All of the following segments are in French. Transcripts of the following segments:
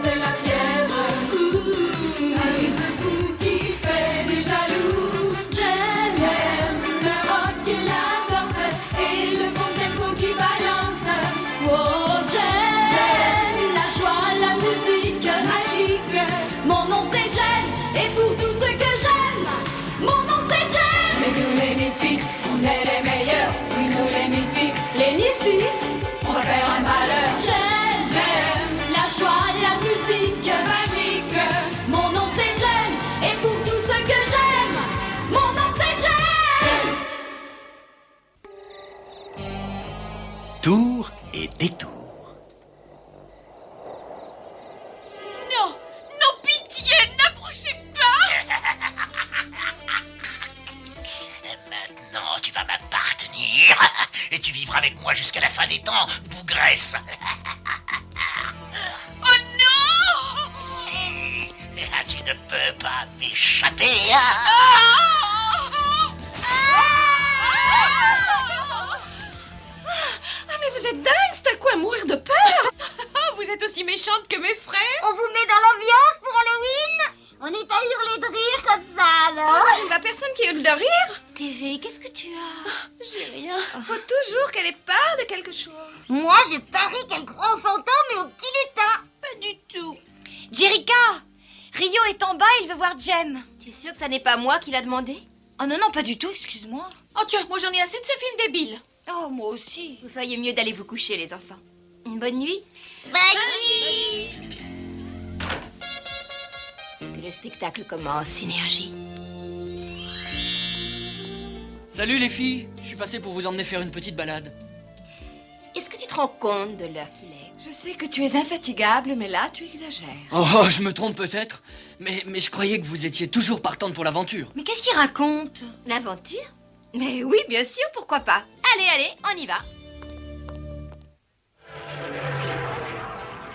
c'est la fièvre. Un rythme fou qui fait des jaloux. J'aime le rock et la danse et le bon tempo qui balance. Oh, j'aime la joie, la musique magique. Mon nom c'est Jen et pour tout ce que j'aime, mon nom c'est Jen. Mais nous les Misfits, on est les meilleurs. Oui, nous les Misfits, les Misfits, on va faire un malheur. J'aime la joie, la musique magique. Mon nom c'est Jen et pour tout ce que j'aime, mon nom c'est Jen. Tour et détour. Non, non, pitié, n'approchez pas. Maintenant, tu vas m'appartenir. Et tu vivras avec moi jusqu'à la fin des temps, bougresse. Oh non. Si, tu ne peux pas m'échapper. Ah, mais vous êtes dingue, c'est à quoi à mourir de peur. Vous êtes aussi méchante que mes frères. On vous met dans l'ambiance pour Halloween? On est à hurler de rire comme ça, alors. Je ne vois personne qui hurle de rire. Terry, qu'est-ce que tu as? J'ai rien. Faut toujours qu'elle ait peur de quelque chose. Moi, je parie qu'elle croit au fantôme et au petit lutin. Pas du tout. Jerica, Rio est en bas, il veut voir Jem. Tu es sûre que ça n'est pas moi qui l'a demandé? Oh non, non, pas du tout, excuse-moi. Oh tiens, moi j'en ai assez de ces films débiles. Oh, moi aussi. Vous feriez mieux d'aller vous coucher, les enfants. Une bonne nuit. Bonne nuit. Que le spectacle commence, Synergie. Salut les filles, je suis passé pour vous emmener faire une petite balade. Est-ce que tu te rends compte de l'heure qu'il est? Je sais que tu es infatigable, mais là tu exagères. Oh, je me trompe peut-être, mais je croyais que vous étiez toujours partante pour l'aventure. Mais qu'est-ce qu'il raconte? L'aventure? Mais oui, bien sûr, pourquoi pas. Allez, allez, on y va.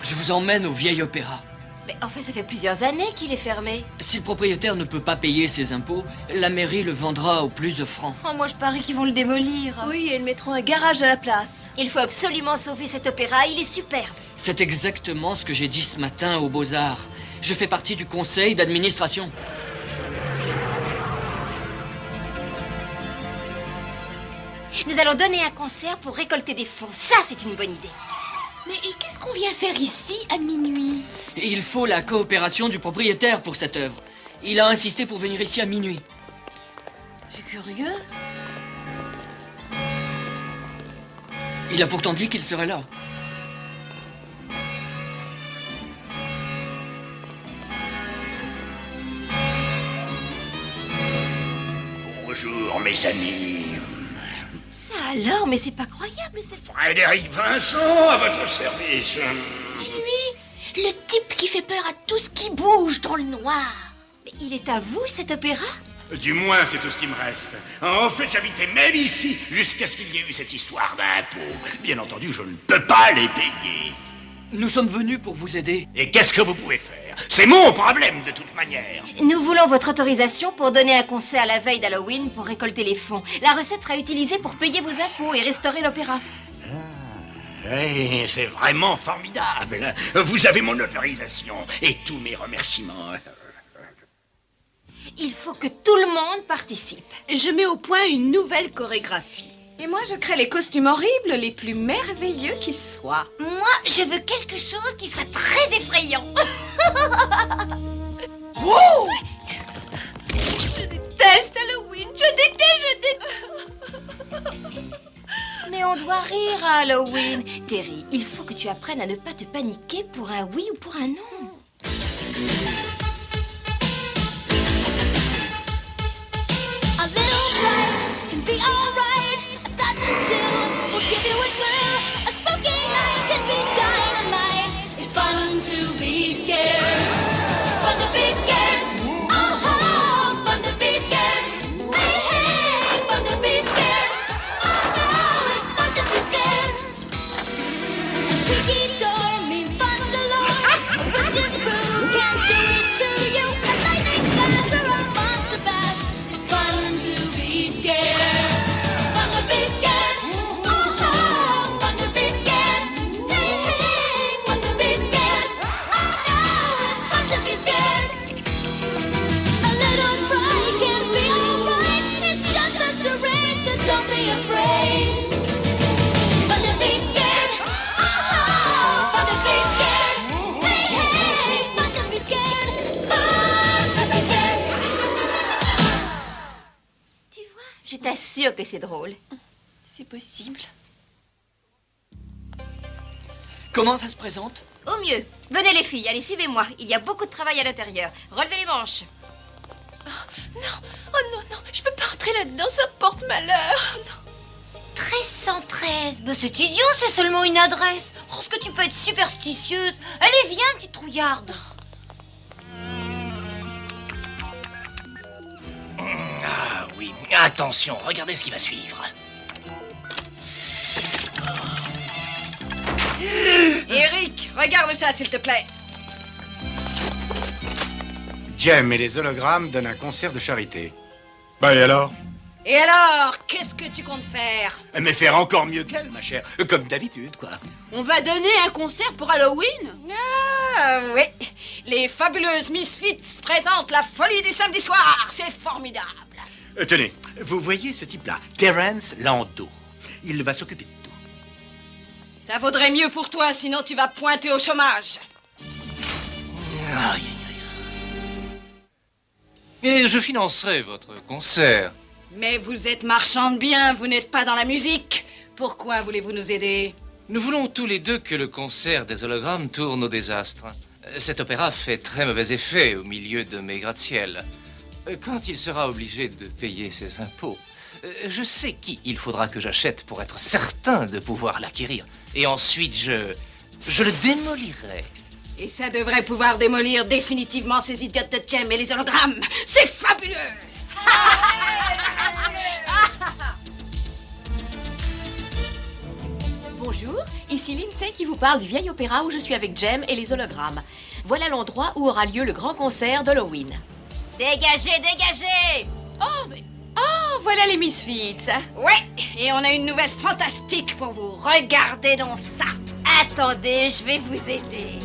Je vous emmène au vieil opéra. Mais en fait, ça fait plusieurs années qu'il est fermé. Si le propriétaire ne peut pas payer ses impôts, la mairie le vendra au plus offrant. Oh, moi je parie qu'ils vont le démolir. Oui, et ils mettront un garage à la place. Il faut absolument sauver cet opéra, il est superbe. C'est exactement ce que j'ai dit ce matin aux Beaux-Arts. Je fais partie du conseil d'administration. Nous allons donner un concert pour récolter des fonds. Ça, c'est une bonne idée. Mais et qu'est-ce qu'on vient faire ici à minuit? Et il faut la coopération du propriétaire pour cette œuvre. Il a insisté pour venir ici à minuit. C'est curieux. Il a pourtant dit qu'il serait là. Bonjour, mes amis. Ça alors, mais c'est pas croyable, c'est... Frédéric Vincent, à votre service. C'est lui, le type qui fait peur à tout ce qui bouge dans le noir. Mais il est à vous, cet opéra? Du moins, c'est tout ce qui me reste. En fait, j'habitais même ici, jusqu'à ce qu'il y ait eu cette histoire d'impôts. Bien entendu, je ne peux pas les payer. Nous sommes venus pour vous aider. Et qu'est-ce que vous pouvez faire? C'est mon problème, de toute manière. Nous voulons votre autorisation pour donner un concert la veille d'Halloween pour récolter les fonds. La recette sera utilisée pour payer vos impôts et restaurer l'opéra. Oui, c'est vraiment formidable. Vous avez mon autorisation et tous mes remerciements. Il faut que tout le monde participe. Je mets au point une nouvelle chorégraphie. Et moi, je crée les costumes horribles les plus merveilleux qui soient. Moi, je veux quelque chose qui soit très effrayant. Wow! Je déteste Halloween. Je déteste. Mais on doit rire à Halloween. Terry, il faut que tu apprennes à ne pas te paniquer pour un oui ou pour un non. A little bright can be alright. A sudden chill will give you a thrill. A spooky night can be dynamite. It's fun to be scared. It's fun to be scared. Oh, fun to be scared. Hey, hey, fun to be scared. Oh no, it's fun to be scared. A creaky door means fun galore. A witch's brew can't do it to you. A lightning flash or a monster bash. It's fun to be scared. It's fun to be scared. Oh, fun to be scared. Hey, hey, fun to be scared. Oh no, sûr que c'est drôle. C'est possible. Comment ça se présente? Au mieux. Venez les filles, allez, suivez-moi. Il y a beaucoup de travail à l'intérieur. Relevez les manches. Non, oh non, non, je peux pas entrer là-dedans, ça porte malheur. Non. 1313. Mais c'est idiot, c'est seulement une adresse. Oh, est-ce que tu peux être superstitieuse? Allez, viens, petite trouillarde. Ah oui, attention, regardez ce qui va suivre. Eric, regarde ça, s'il te plaît. Jem et les hologrammes donnent un concert de charité. Bah et alors? Et alors, qu'est-ce que tu comptes faire? Mais faire encore mieux qu'elle, ma chère. Comme d'habitude, quoi. On va donner un concert pour Halloween? Ah oui, les fabuleuses Misfits présentent la folie du samedi soir. C'est formidable. Tenez, vous voyez ce type-là, Terence Lando. Il va s'occuper de tout. Ça vaudrait mieux pour toi, sinon tu vas pointer au chômage. Aïe, aïe, aïe. Et je financerai votre concert. Mais vous êtes marchand de biens, vous n'êtes pas dans la musique. Pourquoi voulez-vous nous aider? Nous voulons tous les deux que le concert des hologrammes tourne au désastre. Cet opéra fait très mauvais effet au milieu de mes gratte-ciel. Quand il sera obligé de payer ses impôts, je sais qui il faudra que j'achète pour être certain de pouvoir l'acquérir. Et ensuite, je le démolirai. Et ça devrait pouvoir démolir définitivement ces idiotes de Jem et les hologrammes. C'est fabuleux! Bonjour, ici Lindsay qui vous parle du vieil opéra où je suis avec Jem et les hologrammes. Voilà l'endroit où aura lieu le grand concert d'Halloween. Dégagez, dégagez! Oh, voilà les Misfits. Ouais, et on a une nouvelle fantastique pour vous. Regardez donc ça. Attendez, je vais vous aider.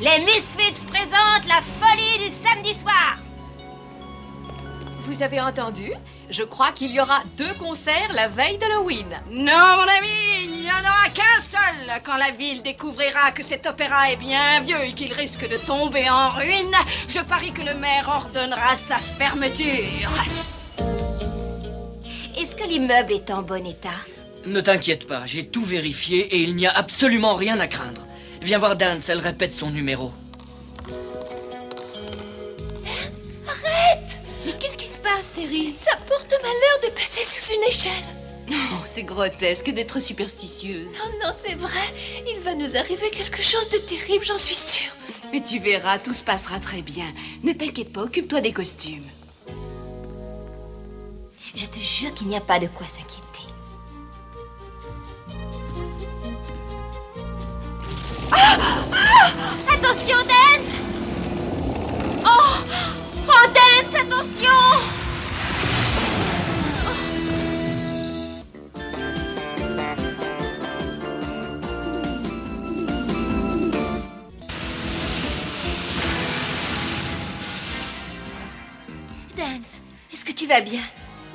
Les Misfits présentent la folie du samedi soir. Vous avez entendu? Je crois qu'il y aura 2 concerts la veille d'Halloween. Non, mon ami, il n'y en aura qu'un seul. Quand la ville découvrira que cet opéra est bien vieux et qu'il risque de tomber en ruine, je parie que le maire ordonnera sa fermeture. Est-ce que l'immeuble est en bon état? Ne t'inquiète pas, j'ai tout vérifié et il n'y a absolument rien à craindre. Viens voir Dance, elle répète son numéro. Arrête! Mais qu'est-ce qui se passe, Terry? Ça porte malheur de passer sous une échelle. Oh, c'est grotesque d'être superstitieuse. Non, non, c'est vrai. Il va nous arriver quelque chose de terrible, j'en suis sûre. Mais tu verras, tout se passera très bien. Ne t'inquiète pas, occupe-toi des costumes. Je te jure qu'il n'y a pas de quoi s'inquiéter. Attention, Dance! Oh, Dance, attention! Dance, est-ce que tu vas bien?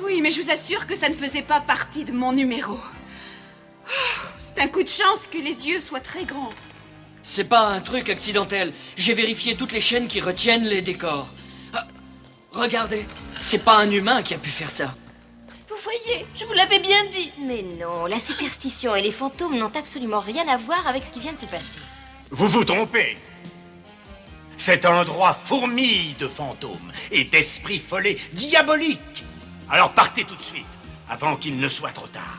Oui, mais je vous assure que ça ne faisait pas partie de mon numéro. Oh, c'est un coup de chance que les yeux soient très grands. C'est pas un truc accidentel. J'ai vérifié toutes les chaînes qui retiennent les décors. Ah, regardez, c'est pas un humain qui a pu faire ça. Vous voyez, je vous l'avais bien dit. Mais non, la superstition et les fantômes n'ont absolument rien à voir avec ce qui vient de se passer. Vous vous trompez. Cet endroit fourmille de fantômes et d'esprits follets diaboliques. Alors partez tout de suite, avant qu'il ne soit trop tard.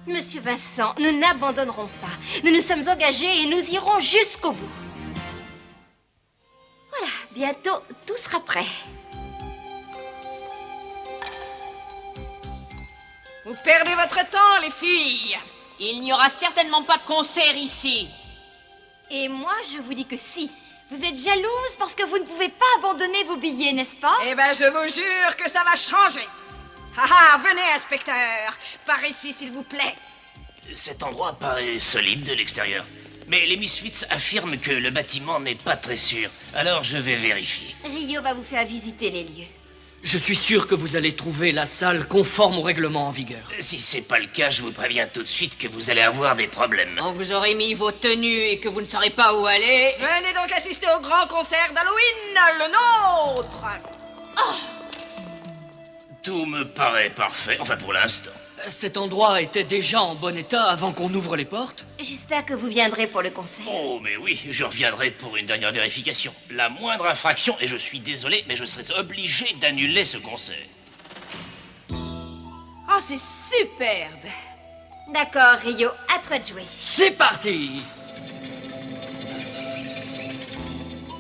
Monsieur Vincent, nous n'abandonnerons pas. Nous nous sommes engagés et nous irons jusqu'au bout. Voilà, bientôt tout sera prêt. Vous perdez votre temps, les filles. Il n'y aura certainement pas de concert ici. Et moi, je vous dis que si. Vous êtes jalouse parce que vous ne pouvez pas abandonner vos billets, n'est-ce pas? Eh ben, je vous jure que ça va changer. Ah, venez, inspecteur. Par ici, s'il vous plaît. Cet endroit paraît solide de l'extérieur. Mais les Misfits affirment que le bâtiment n'est pas très sûr. Alors je vais vérifier. Rio va vous faire visiter les lieux. Je suis sûr que vous allez trouver la salle conforme au règlement en vigueur. Si c'est pas le cas, je vous préviens tout de suite que vous allez avoir des problèmes. Quand vous aurez mis vos tenues et que vous ne saurez pas où aller... Venez donc assister au grand concert d'Halloween, le nôtre. Tout me paraît parfait, enfin pour l'instant. Cet endroit était déjà en bon état avant qu'on ouvre les portes. J'espère que vous viendrez pour le concert. Oh, mais oui, je reviendrai pour une dernière vérification. La moindre infraction, et je suis désolé, mais je serai obligé d'annuler ce concert. Oh, c'est superbe. D'accord, Rio, à toi de jouer. C'est parti!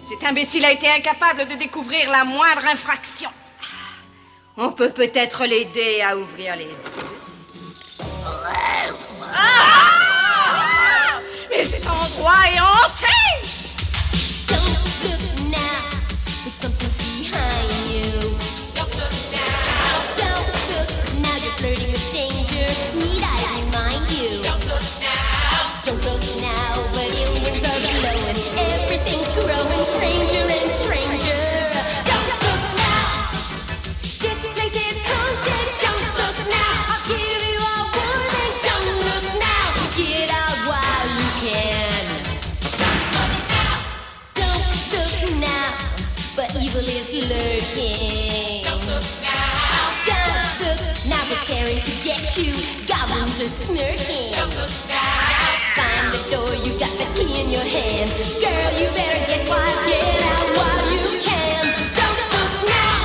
Cet imbécile a été incapable de découvrir la moindre infraction. On peut peut-être l'aider à ouvrir les yeux. Mais cet endroit est hanté! Don't look now, but something's behind you. Don't look now. Don't look now, you're flirting with danger. Need I remind you? Don't look now. Don't look now, but your winds are blowing. Everything's growing stranger and stranger. Don't look now. This place is haunted. Don't look now. I'll give you a warning. Don't look now. Get out while you can. Don't look now, but evil is lurking. Don't look now. Don't look now, preparing to get you. Goblins are smirking. Don't look now. Find the door, you got the key in your hand. Girl, you better get wise, get out while you can. Don't look now.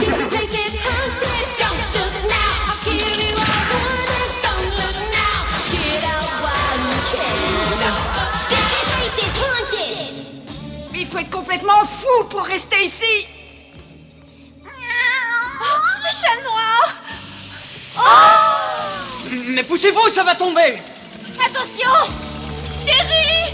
This place is haunted. Don't look now. I'll give you a warning. Don't look now. Get out while you can. This place is haunted. Il faut être complètement fou pour rester ici. Oh, le chat noir. Mais poussez-vous, ça va tomber! Attention! Terry!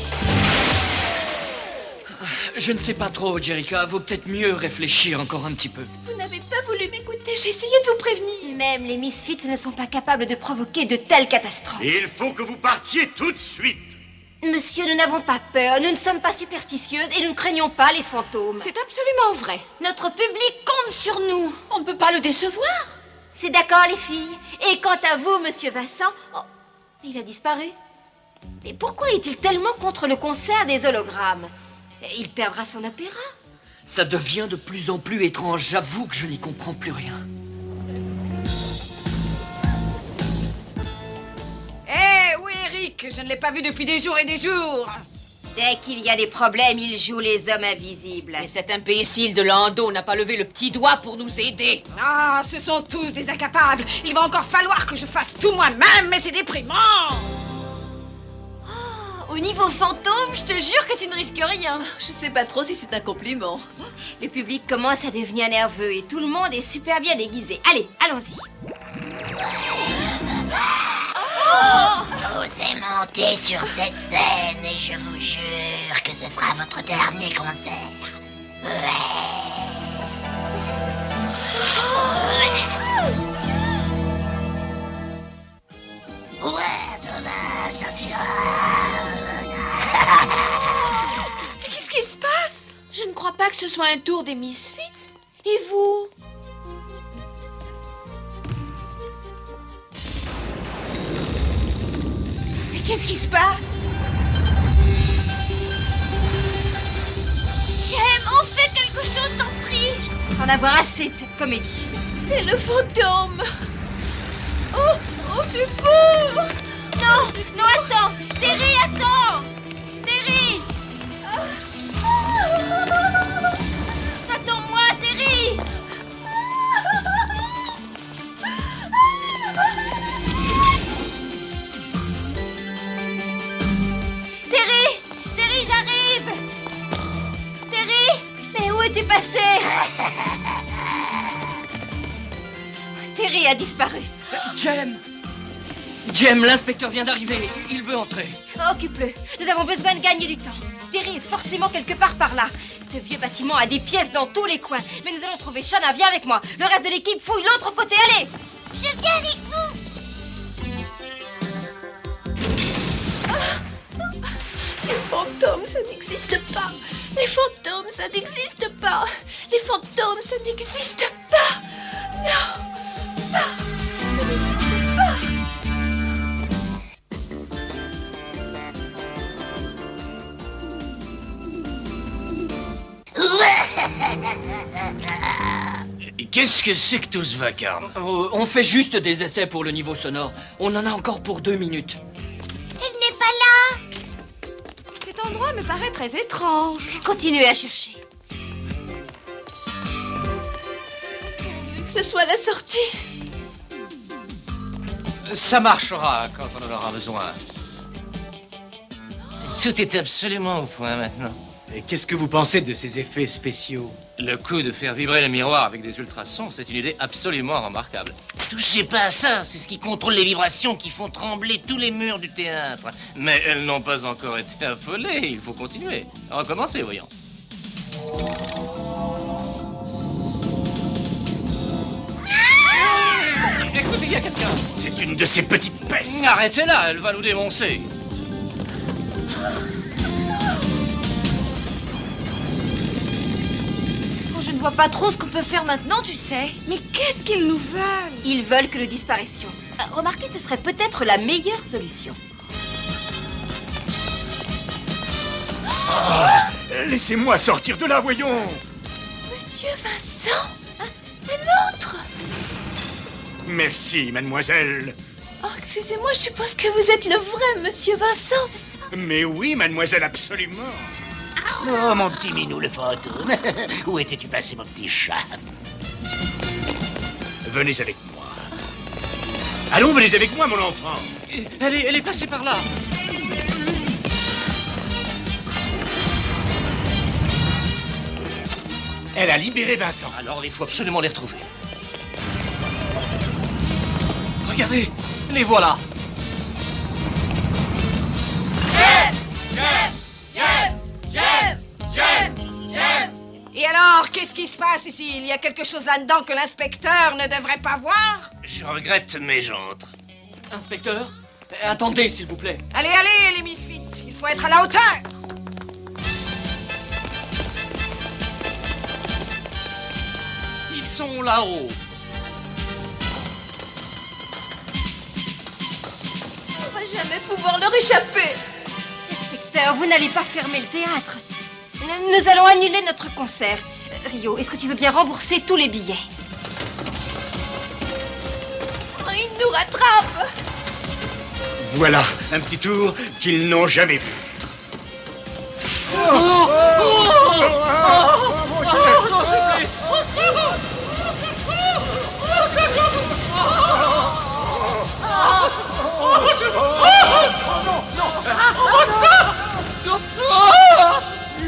Je ne sais pas trop, Jerica. Vaut peut-être mieux réfléchir encore un petit peu. Vous n'avez pas voulu m'écouter, j'ai essayé de vous prévenir. Même les Misfits ne sont pas capables de provoquer de telles catastrophes. Il faut que vous partiez tout de suite. Monsieur, nous n'avons pas peur, nous ne sommes pas superstitieuses et nous ne craignons pas les fantômes. C'est absolument vrai. Notre public compte sur nous. On ne peut pas le décevoir. C'est d'accord, les filles. Et quant à vous, monsieur Vincent... Oh, il a disparu. Et pourquoi est-il tellement contre le concert des hologrammes? Il perdra son opéra. Ça devient de plus en plus étrange. J'avoue que je n'y comprends plus rien. Eh oui, Eric, je ne l'ai pas vu depuis des jours et des jours. Dès qu'il y a des problèmes, il joue les hommes invisibles. Et cet imbécile de Lando n'a pas levé le petit doigt pour nous aider. Ah, ce sont tous des incapables. Il va encore falloir que je fasse tout moi-même, mais c'est déprimant. Au niveau fantôme, je te jure que tu ne risques rien. Je sais pas trop si c'est un compliment. Le public commence à devenir nerveux et tout le monde est super bien déguisé. Allez, allons-y. Osez monter sur cette scène et je vous jure que ce sera votre dernier concert. Qu'est-ce qui se passe? Je ne crois pas que ce soit un tour des Misfits. Et vous? Mais qu'est-ce qui se passe? Jem, on fait quelque chose, t'en prie. Je commence à en avoir assez de cette comédie. C'est le fantôme. Oh, au secours! Non, non, attends. Terry, attends. Terry. Attends-moi, Terry. Terry, Terry, j'arrive. Terry, mais où es-tu passé? Terry a disparu. Jem! Jem, l'inspecteur vient d'arriver. Il veut entrer. Occupe-le. Nous avons besoin de gagner du temps. Terry est forcément quelque part par là. Ce vieux bâtiment a des pièces dans tous les coins. Mais nous allons trouver Shanna. Viens avec moi. Le reste de l'équipe fouille l'autre côté. Allez! Je viens avec vous. Les fantômes, ça n'existe pas. Les fantômes, ça n'existe pas. Les fantômes, ça n'existe pas. Non, ça n'existe pas. Qu'est-ce que c'est que tout ce vacarme? On fait juste des essais pour le niveau sonore. On en a encore pour 2 minutes. Elle n'est pas là. Cet endroit me paraît très étrange. Continuez à chercher. Que ce soit la sortie. Ça marchera quand on en aura besoin. Tout est absolument au point maintenant. Et qu'est-ce que vous pensez de ces effets spéciaux? Le coup de faire vibrer le miroir avec des ultrasons, c'est une idée absolument remarquable. Touchez pas à ça, c'est ce qui contrôle les vibrations qui font trembler tous les murs du théâtre. Mais elles n'ont pas encore été affolées, il faut continuer. Recommencez, voyons. Écoutez, il y a quelqu'un. C'est une de ces petites pestes. Arrêtez-la, elle va nous démoncer. Oh, je ne vois pas trop ce qu'on peut faire maintenant, tu sais. Mais qu'est-ce qu'ils nous veulent? Ils veulent que nous disparaissions. Remarquez, ce serait peut-être la meilleure solution. Laissez-moi sortir de là, voyons. Monsieur Vincent, un autre. Merci, mademoiselle. Oh, excusez-moi, je suppose que vous êtes le vrai Monsieur Vincent, c'est ça? Mais oui, mademoiselle, absolument. Oh, mon petit minou, le fantôme. Où étais-tu passé, mon petit chat? Venez avec moi. Allons, venez avec moi, mon enfant. Elle est passée par là. Elle a libéré Vincent. Alors, il faut absolument les retrouver. Regardez, les voilà. Et alors, qu'est-ce qui se passe ici? Il y a quelque chose là-dedans que l'inspecteur ne devrait pas voir? Je regrette mes jantres. Inspecteur, attendez, s'il vous plaît. Allez, allez, les misfits, il faut être à la hauteur! Ils sont là-haut. On va jamais pouvoir leur échapper. Inspecteur, vous n'allez pas fermer le théâtre. Nous allons annuler notre concert. Rio, est-ce que tu veux bien rembourser tous les billets? Oh, ils nous rattrapent. Voilà un petit tour qu'ils n'ont jamais vu.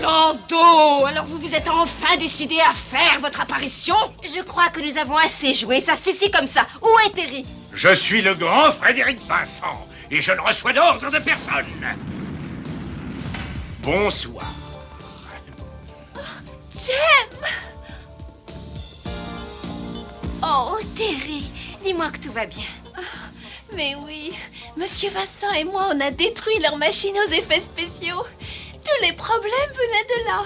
Lando! Alors vous vous êtes enfin décidé à faire votre apparition? Je crois que nous avons assez joué, ça suffit comme ça. Où est Terry? Je suis le grand Frédéric Vincent et je ne reçois d'ordre de personne. Bonsoir. Jem! Oh, Terry, dis-moi que tout va bien. Mais oui, Monsieur Vincent et moi, on a détruit leur machine aux effets spéciaux. Tous les problèmes venaient de là.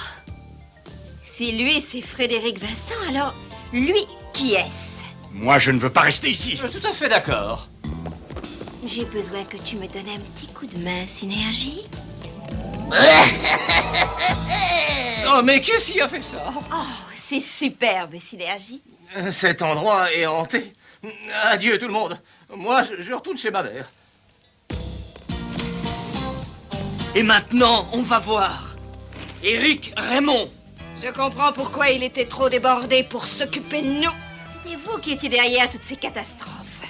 Si lui, c'est Frédéric Vincent, alors lui, qui est-ce? Moi, je ne veux pas rester ici. Tout à fait d'accord. J'ai besoin que tu me donnes un petit coup de main, Synergie. Oh, mais qu'est-ce qui a fait ça? Oh, c'est superbe, Synergie. Cet endroit est hanté. Adieu tout le monde. Moi, je retourne chez ma mère. Et maintenant, on va voir. Éric Raymond. Je comprends pourquoi il était trop débordé pour s'occuper de nous. C'était vous qui étiez derrière toutes ces catastrophes.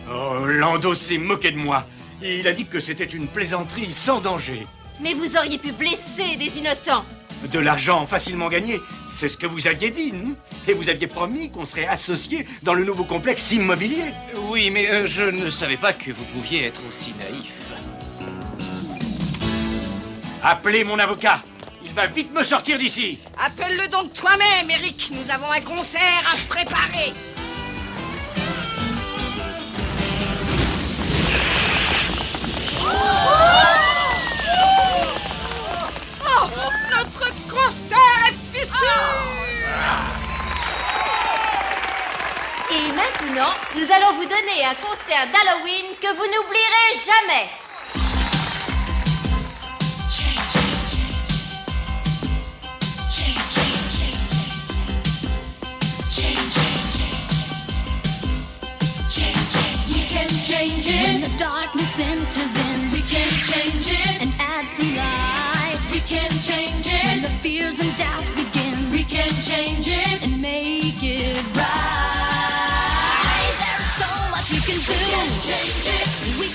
Oh, Lando s'est moqué de moi. Il a dit que c'était une plaisanterie sans danger. Mais vous auriez pu blesser des innocents. De l'argent facilement gagné, c'est ce que vous aviez dit, non? Et vous aviez promis qu'on serait associés dans le nouveau complexe immobilier. Oui, mais je ne savais pas que vous pouviez être aussi naïf. Appelez mon avocat. Il va vite me sortir d'ici. Appelle-le donc toi-même, Eric. Nous avons un concert à préparer. Oh, notre concert est fichu! Et maintenant, nous allons vous donner un concert d'Halloween que vous n'oublierez jamais. Change.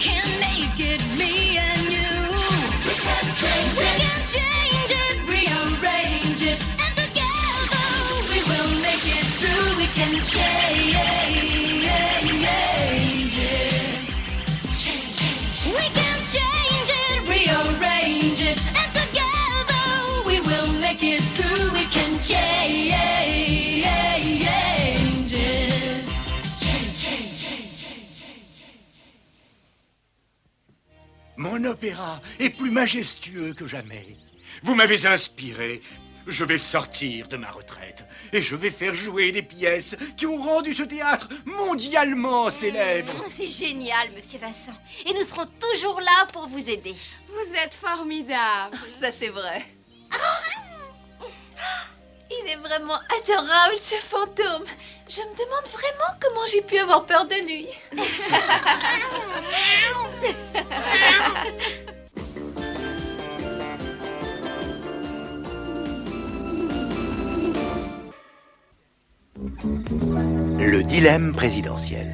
can make it me and you. We can change it, rearrange it, and together we will make it through. We can change it. We can change it, rearrange it, and together we will make it through. We can change it. Mon opéra est plus majestueux que jamais. Vous m'avez inspiré. Je vais sortir de ma retraite et je vais faire jouer des pièces qui ont rendu ce théâtre mondialement célèbre. C'est génial, monsieur Vincent. Et nous serons toujours là pour vous aider. Vous êtes formidable. Ça, c'est vrai. Il est vraiment adorable, ce fantôme. Je me demande vraiment comment j'ai pu avoir peur de lui. Le dilemme présidentiel.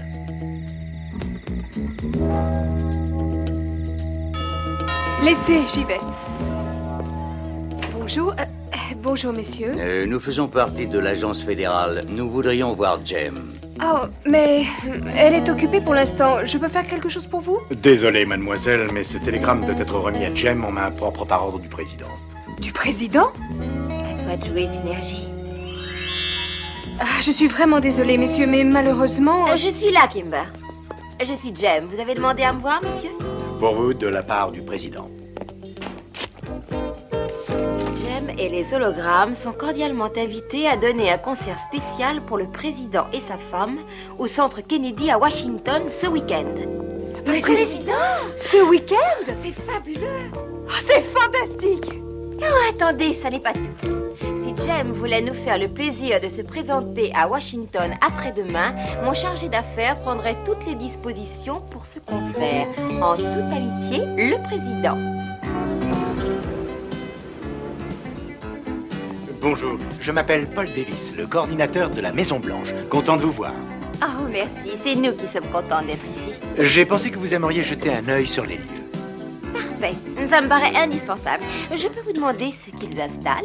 Laissez, j'y vais. Bonjour. Bonjour, messieurs. Nous faisons partie de l'agence fédérale. Nous voudrions voir Jem. Oh, mais elle est occupée pour l'instant. Je peux faire quelque chose pour vous? Désolé, mademoiselle, mais ce télégramme doit être remis à Jem en main propre par ordre du président. Du président? À toi de jouer, Synergie. Je suis vraiment désolée, messieurs, mais malheureusement... Je suis là, Kimber. Je suis Jem. Vous avez demandé à me voir, monsieur? Pour vous, de la part du président. Jem et les hologrammes sont cordialement invités à donner un concert spécial pour le président et sa femme au centre Kennedy à Washington ce week-end. Le président? Ce week-end? C'est fabuleux. Oh, c'est fantastique. Oh, attendez, ça n'est pas tout. Si Jem voulait nous faire le plaisir de se présenter à Washington après-demain, mon chargé d'affaires prendrait toutes les dispositions pour ce concert. En toute amitié, le président. Bonjour, je m'appelle Paul Davis, le coordinateur de la Maison Blanche. Content de vous voir. Oh, merci. C'est nous qui sommes contents d'être ici. J'ai pensé que vous aimeriez jeter un œil sur les lieux. Parfait. Ça me paraît indispensable. Je peux vous demander ce qu'ils installent?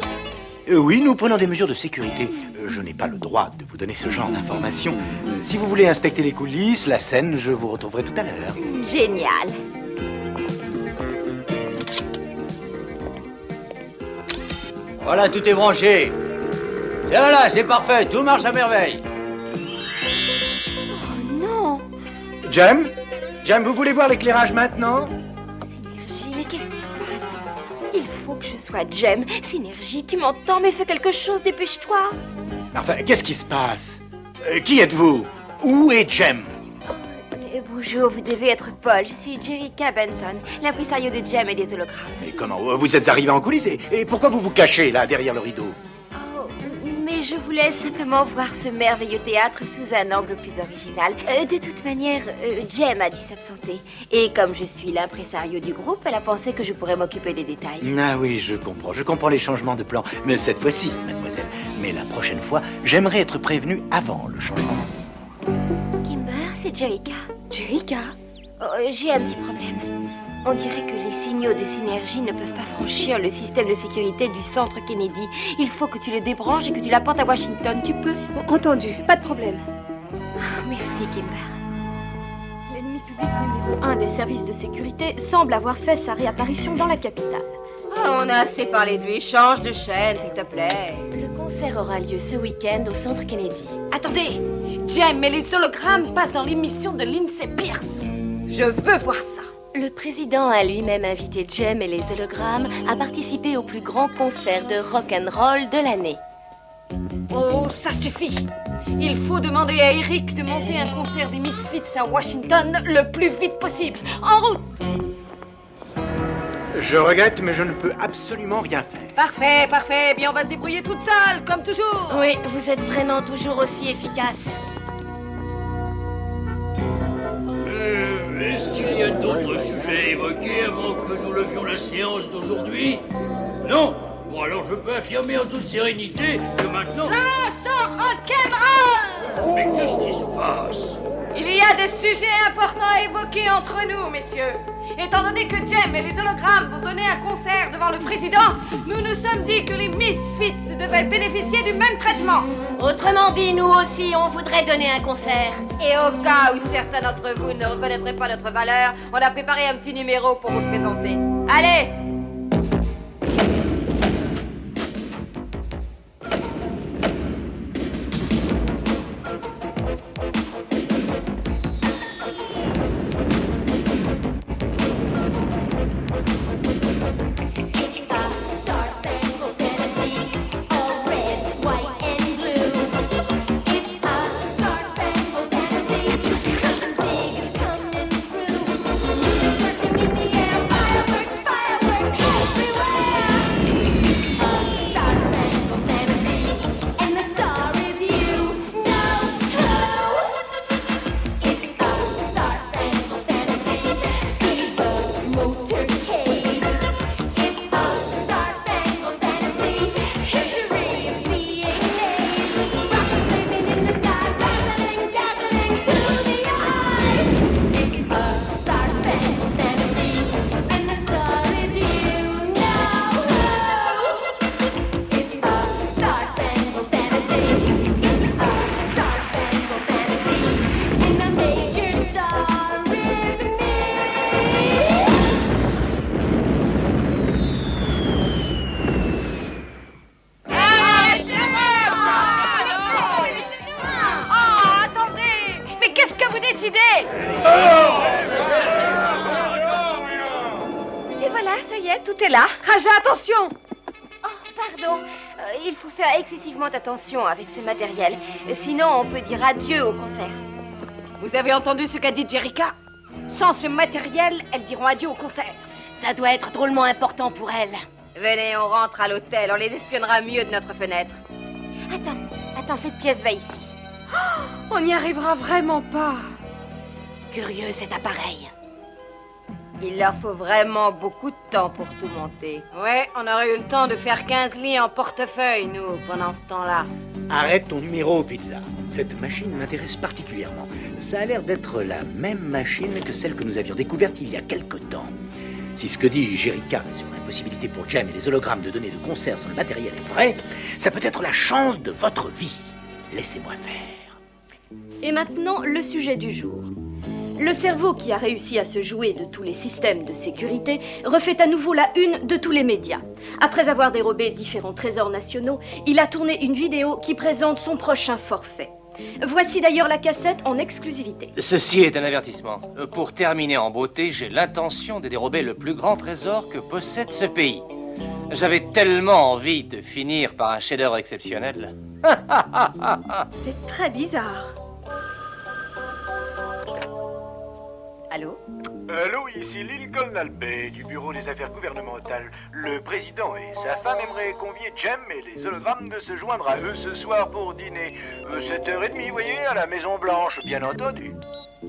Oui, nous prenons des mesures de sécurité. Je n'ai pas le droit de vous donner ce genre d'informations. Si vous voulez inspecter les coulisses, la scène, je vous retrouverai tout à l'heure. Génial. Voilà, tout est branché. Voilà, c'est parfait, tout marche à merveille. Oh non. Jem? Jem, vous voulez voir l'éclairage maintenant? Synergie, mais qu'est-ce qui se passe? Il faut que je sois Jem. Synergie, tu m'entends, mais fais quelque chose, dépêche-toi. Enfin, qu'est-ce qui se passe? Qui êtes-vous? Où est Jem? Bonjour, vous devez être Paul. Je suis Jerica Benton, l'impresario de Jem et des hologrammes. Mais comment? Vous êtes arrivé en coulisses et pourquoi vous vous cachez là, derrière le rideau? Oh, mais je voulais simplement voir ce merveilleux théâtre sous un angle plus original. De toute manière, Jem a dû s'absenter. Et comme je suis l'impresario du groupe, elle a pensé que je pourrais m'occuper des détails. Ah oui, je comprends les changements de plan. Mais cette fois-ci, mademoiselle. Mais la prochaine fois, j'aimerais être prévenu avant le changement. Kimber, c'est Jerica. Jerica? Oh, j'ai un petit problème. On dirait que les signaux de synergie ne peuvent pas franchir le système de sécurité du centre Kennedy. Il faut que tu le débranches et que tu l'apportes à Washington. Tu peux? Entendu, pas de problème. Merci, Kimber. L'ennemi public numéro 1 des services de sécurité semble avoir fait sa réapparition dans la capitale. Oh, on a assez parlé de lui. Change de chaîne, s'il te plaît. Le concert aura lieu ce week-end au centre Kennedy. Attendez, Jem et les hologrammes passent dans l'émission de Lindsay Pierce. Je veux voir ça. Le président a lui-même invité Jem et les hologrammes à participer au plus grand concert de rock'n'roll de l'année. Oh, ça suffit. Il faut demander à Eric de monter un concert des Misfits à Washington le plus vite possible. En route! Je regrette, mais je ne peux absolument rien faire. Parfait, parfait. Bien, on va se débrouiller toute seule, comme toujours. Oui, vous êtes vraiment toujours aussi efficace. Est-ce qu'il y a d'autres sujets évoqués avant que nous levions la séance d'aujourd'hui? Non? Bon, alors je peux affirmer en toute sérénité que maintenant... Là sort rock'n'roll! Mais qu'est-ce qui se passe? Il y a des sujets importants à évoquer entre nous, messieurs. Étant donné que Jem et les hologrammes vont donner un concert devant le président, nous nous sommes dit que les Misfits devaient bénéficier du même traitement. Autrement dit, nous aussi, on voudrait donner un concert. Et au cas où certains d'entre vous ne reconnaîtraient pas notre valeur, on a préparé un petit numéro pour vous le présenter. Allez! Et voilà, ça y est, tout est là. Raja, attention! Oh, pardon. Il faut faire excessivement attention avec ce matériel. Sinon, on peut dire adieu au concert. Vous avez entendu ce qu'a dit Jerica? Sans ce matériel, elles diront adieu au concert. Ça doit être drôlement important pour elles. Venez, on rentre à l'hôtel. On les espionnera mieux de notre fenêtre. Attends, cette pièce va ici. Oh, on n'y arrivera vraiment pas. Curieux cet appareil. Il leur faut vraiment beaucoup de temps pour tout monter. Ouais, on aurait eu le temps de faire 15 lits en portefeuille, nous, pendant ce temps-là. Arrête ton numéro, Pizza. Cette machine m'intéresse particulièrement. Ça a l'air d'être la même machine que celle que nous avions découverte il y a quelque temps. Si ce que dit Jerica sur l'impossibilité pour Jem et les hologrammes de donner de concerts sans le matériel est vrai, ça peut être la chance de votre vie. Laissez-moi faire. Et maintenant, le sujet du jour. Le cerveau qui a réussi à se jouer de tous les systèmes de sécurité refait à nouveau la une de tous les médias. Après avoir dérobé différents trésors nationaux, il a tourné une vidéo qui présente son prochain forfait. Voici d'ailleurs la cassette en exclusivité. Ceci est un avertissement. Pour terminer en beauté, j'ai l'intention de dérober le plus grand trésor que possède ce pays. J'avais tellement envie de finir par un chef-d'œuvre exceptionnel. C'est très bizarre. Allô? Allô, ici Lincoln Albé du bureau des affaires gouvernementales. Le président et sa femme aimeraient convier Jem et les hologrammes de se joindre à eux ce soir pour dîner. 7h30, vous voyez, à la Maison Blanche, bien entendu.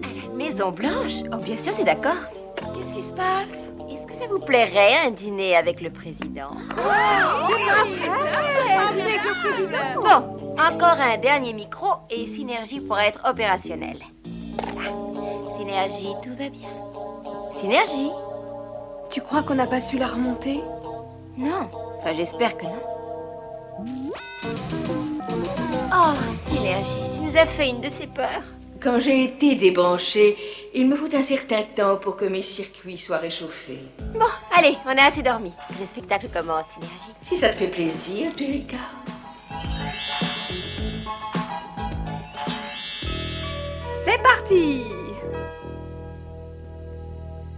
À la Maison Blanche? Oh, bien sûr, c'est d'accord. Qu'est-ce qui se passe? Est-ce que ça vous plairait un dîner avec le président? Bon, encore un dernier micro et Synergie pourra être opérationnel. Voilà. Synergie, tout va bien. Synergie? Tu crois qu'on n'a pas su la remonter? Non. Enfin, j'espère que non. Oh, Synergie, tu nous as fait une de ces peurs. Quand j'ai été débranchée, il me faut un certain temps pour que mes circuits soient réchauffés. Bon, allez, on a assez dormi. Le spectacle commence, Synergie. Si ça te fait plaisir, Jerica. C'est parti!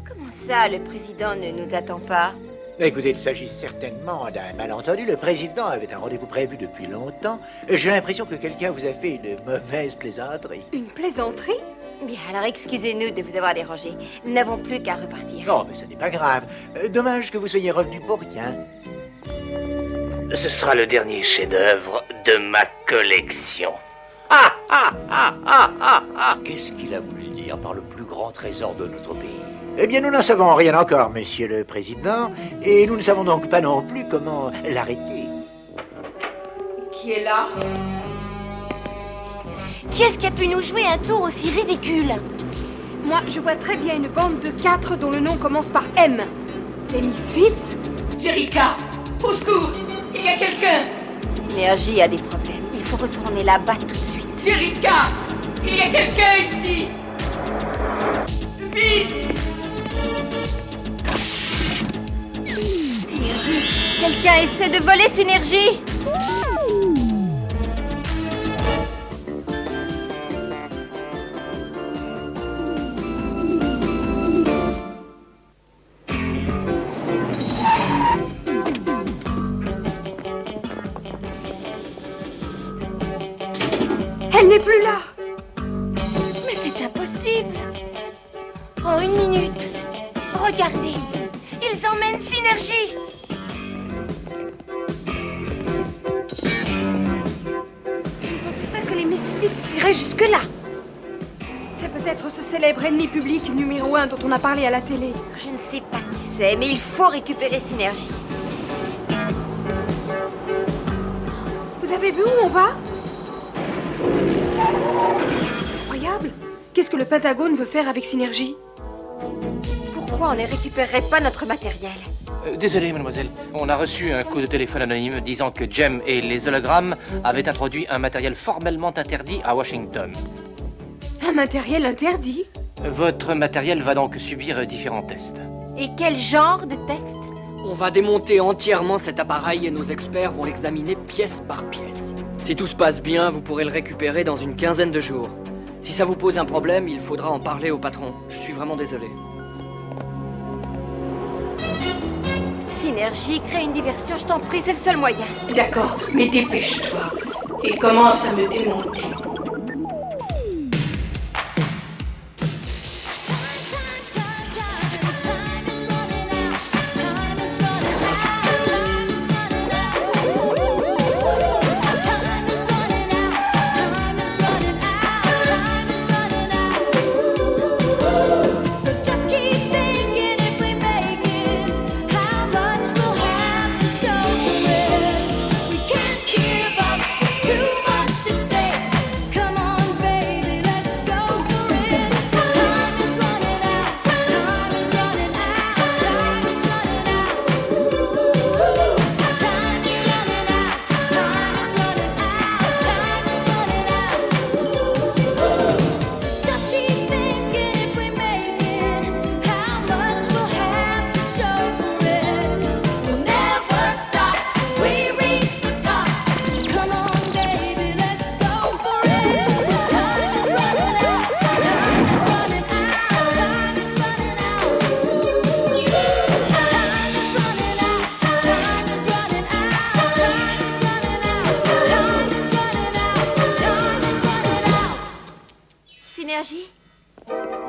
Comment ça, le président ne nous attend pas? Écoutez, il s'agit certainement d'un malentendu. Le président avait un rendez-vous prévu depuis longtemps. J'ai l'impression que quelqu'un vous a fait une mauvaise plaisanterie. Une plaisanterie? Bien, alors excusez-nous de vous avoir dérangé. Nous n'avons plus qu'à repartir. Non, mais ce n'est pas grave. Dommage que vous soyez revenu pour rien. Ce sera le dernier chef-d'œuvre de ma collection. Qu'est-ce qu'il a voulu dire par le plus grand trésor de notre pays? Eh bien, nous n'en savons rien encore, monsieur le président, et nous ne savons donc pas non plus comment l'arrêter. Qui est là? Qui est-ce qui a pu nous jouer un tour aussi ridicule? Moi, je vois très bien une bande de 4 dont le nom commence par M. Les Misfits? Jerica, au secours! Il y a quelqu'un! Synergie a des problèmes. Il faut retourner là-bas tout de suite. Jerica! Il y a quelqu'un ici! Vite! Synergie! Quelqu'un essaie de voler Synergie! Elle n'est plus là! Mais c'est impossible! En 1 minute! Regardez! Ils emmènent Synergie! Je ne pensais pas que les Misfits iraient jusque-là. C'est peut-être ce célèbre ennemi public numéro 1 dont on a parlé à la télé. Je ne sais pas qui c'est, mais il faut récupérer Synergie. Vous avez vu où on va? C'est incroyable. Qu'est-ce que le Pentagone veut faire avec Synergie? Pourquoi on ne récupérerait pas notre matériel? Désolé, mademoiselle. On a reçu un coup de téléphone anonyme disant que Jem et les hologrammes avaient introduit un matériel formellement interdit à Washington. Un matériel interdit? Votre matériel va donc subir différents tests. Et quel genre de test? On va démonter entièrement cet appareil et nos experts vont l'examiner pièce par pièce. Si tout se passe bien, vous pourrez le récupérer dans une quinzaine de jours. Si ça vous pose un problème, il faudra en parler au patron. Je suis vraiment désolé. Synergie, crée une diversion, je t'en prie, c'est le seul moyen. D'accord, mais dépêche-toi et commence à me démonter.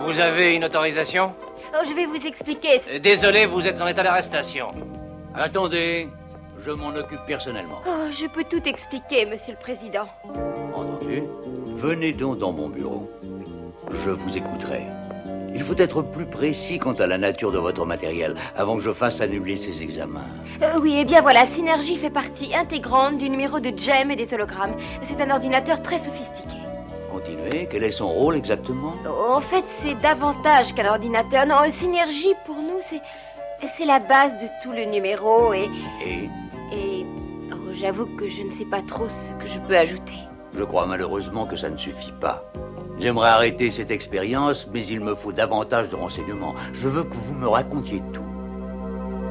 Vous avez une autorisation? Oh, je vais vous expliquer. Désolé, vous êtes en état d'arrestation. Attendez, je m'en occupe personnellement. Oh, je peux tout expliquer, monsieur le président. Entendu? Venez donc dans mon bureau. Je vous écouterai. Il faut être plus précis quant à la nature de votre matériel avant que je fasse annuler ces examens. Oui, eh bien voilà, Synergie fait partie intégrante du numéro de Jem et des hologrammes. C'est un ordinateur très sophistiqué. Continuez, quel est son rôle exactement? En fait, c'est davantage qu'un ordinateur. Non, Synergie, pour nous, c'est la base de tout le numéro et oh, j'avoue que je ne sais pas trop ce que je peux ajouter. Je crois malheureusement que ça ne suffit pas. J'aimerais arrêter cette expérience, mais il me faut davantage de renseignements. Je veux que vous me racontiez tout.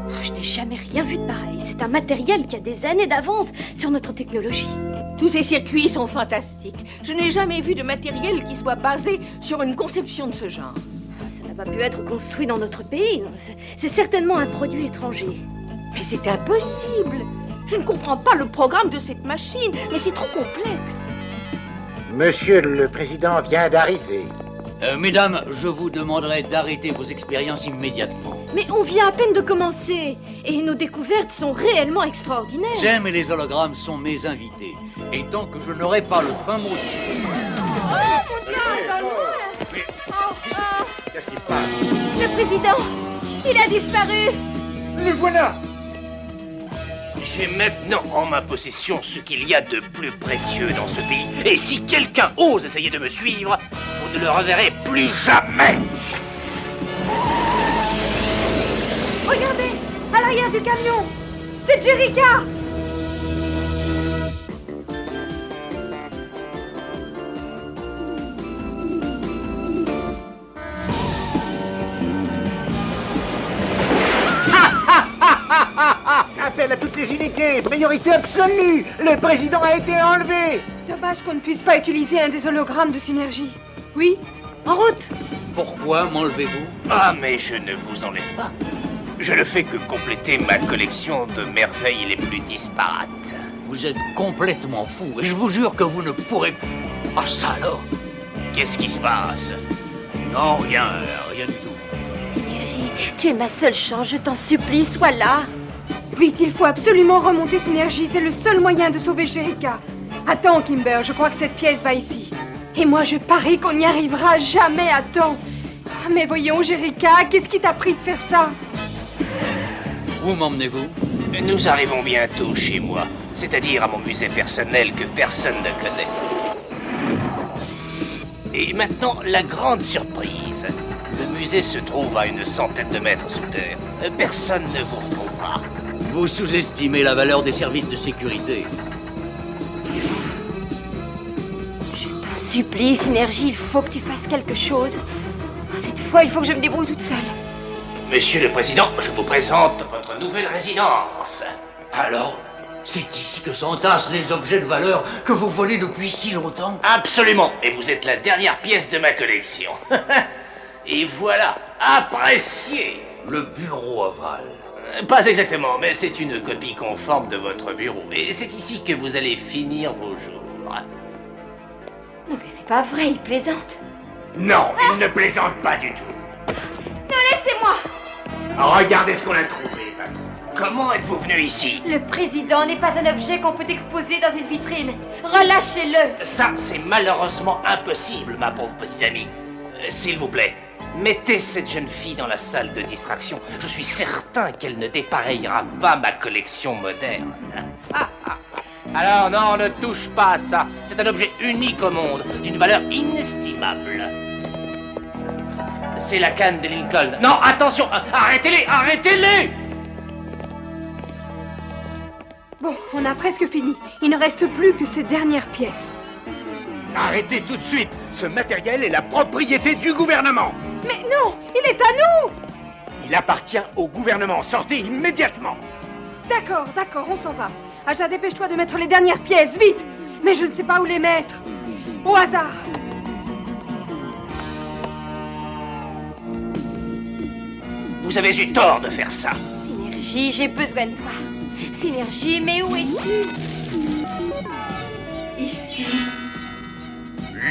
Oh, je n'ai jamais rien vu de pareil. C'est un matériel qui a des années d'avance sur notre technologie. Tous ces circuits sont fantastiques. Je n'ai jamais vu de matériel qui soit basé sur une conception de ce genre. Ça n'a pas pu être construit dans notre pays. C'est certainement un produit étranger. Mais c'est impossible. Je ne comprends pas le programme de cette machine, mais c'est trop complexe. Monsieur le Président vient d'arriver. Mesdames, je vous demanderai d'arrêter vos expériences immédiatement. Mais on vient à peine de commencer. Et nos découvertes sont réellement extraordinaires. Jem et les hologrammes sont mes invités. Et tant que je n'aurai pas le fin mot de ce... Oh, mon Dieu, dans le loin. Qu'est-ce qui se passe? Le président, il a disparu. Le voilà! J'ai maintenant en ma possession ce qu'il y a de plus précieux dans ce pays. Et si quelqu'un ose essayer de me suivre, vous ne le reverrez plus jamais. Regardez, à l'arrière du camion, c'est Jerica. Appel à toutes les unités, priorité absolue. Le président a été enlevé. Dommage qu'on ne puisse pas utiliser un des hologrammes de Synergie. Oui, en route. Pourquoi m'enlevez-vous? Ah, mais je ne vous enlève pas. Je ne fais que compléter ma collection de merveilles les plus disparates. Vous êtes complètement fou, et je vous jure que vous ne pourrez... Ah, ça alors? Qu'est-ce qui se passe? Non, rien du tout. Synergie, tu es ma seule chance, je t'en supplie, sois là. Vite, il faut absolument remonter Synergie, c'est le seul moyen de sauver Jerica. Attends, Kimber, je crois que cette pièce va ici. Et moi, je parie qu'on n'y arrivera jamais à temps. Ah, mais voyons, Jerica, qu'est-ce qui t'a pris de faire ça? Où m'emmenez-vous? Nous arrivons bientôt chez moi, c'est-à-dire à mon musée personnel que personne ne connaît. Et maintenant, la grande surprise. Le musée se trouve à une centaine de mètres sous terre. Personne ne vous retrouvera. Vous sous-estimez la valeur des services de sécurité. Je t'en supplie, Synergie, il faut que tu fasses quelque chose. Cette fois, il faut que je me débrouille toute seule. Monsieur le Président, je vous présente votre nouvelle résidence. Alors, c'est ici que s'entassent les objets de valeur que vous volez depuis si longtemps? Absolument, et vous êtes la dernière pièce de ma collection. Et voilà, appréciez. Le bureau ovale. Pas exactement, mais c'est une copie conforme de votre bureau. Et c'est ici que vous allez finir vos jours. Non mais c'est pas vrai, il plaisante. Non, il ne plaisante pas du tout. Non, laissez-moi. Regardez ce qu'on a trouvé, patron. Comment êtes-vous venu ici? Le président n'est pas un objet qu'on peut exposer dans une vitrine. Relâchez-le. Ça, c'est malheureusement impossible, ma pauvre petite amie. S'il vous plaît, mettez cette jeune fille dans la salle de distraction. Je suis certain qu'elle ne dépareillera pas ma collection moderne. Alors non, ne touche pas à ça. C'est un objet unique au monde, d'une valeur inestimable. C'est la canne de Lincoln. Non, attention, arrêtez-les, arrêtez-les! Bon, on a presque fini. Il ne reste plus que ces dernières pièces. Arrêtez tout de suite. Ce matériel est la propriété du gouvernement. Mais non, il est à nous. Il appartient au gouvernement. Sortez immédiatement. D'accord, on s'en va. Aja, dépêche-toi de mettre les dernières pièces, vite. Mais je ne sais pas où les mettre. Au hasard. Vous avez eu tort de faire ça. Synergie, j'ai besoin de toi. Synergie, mais où es-tu? Ici.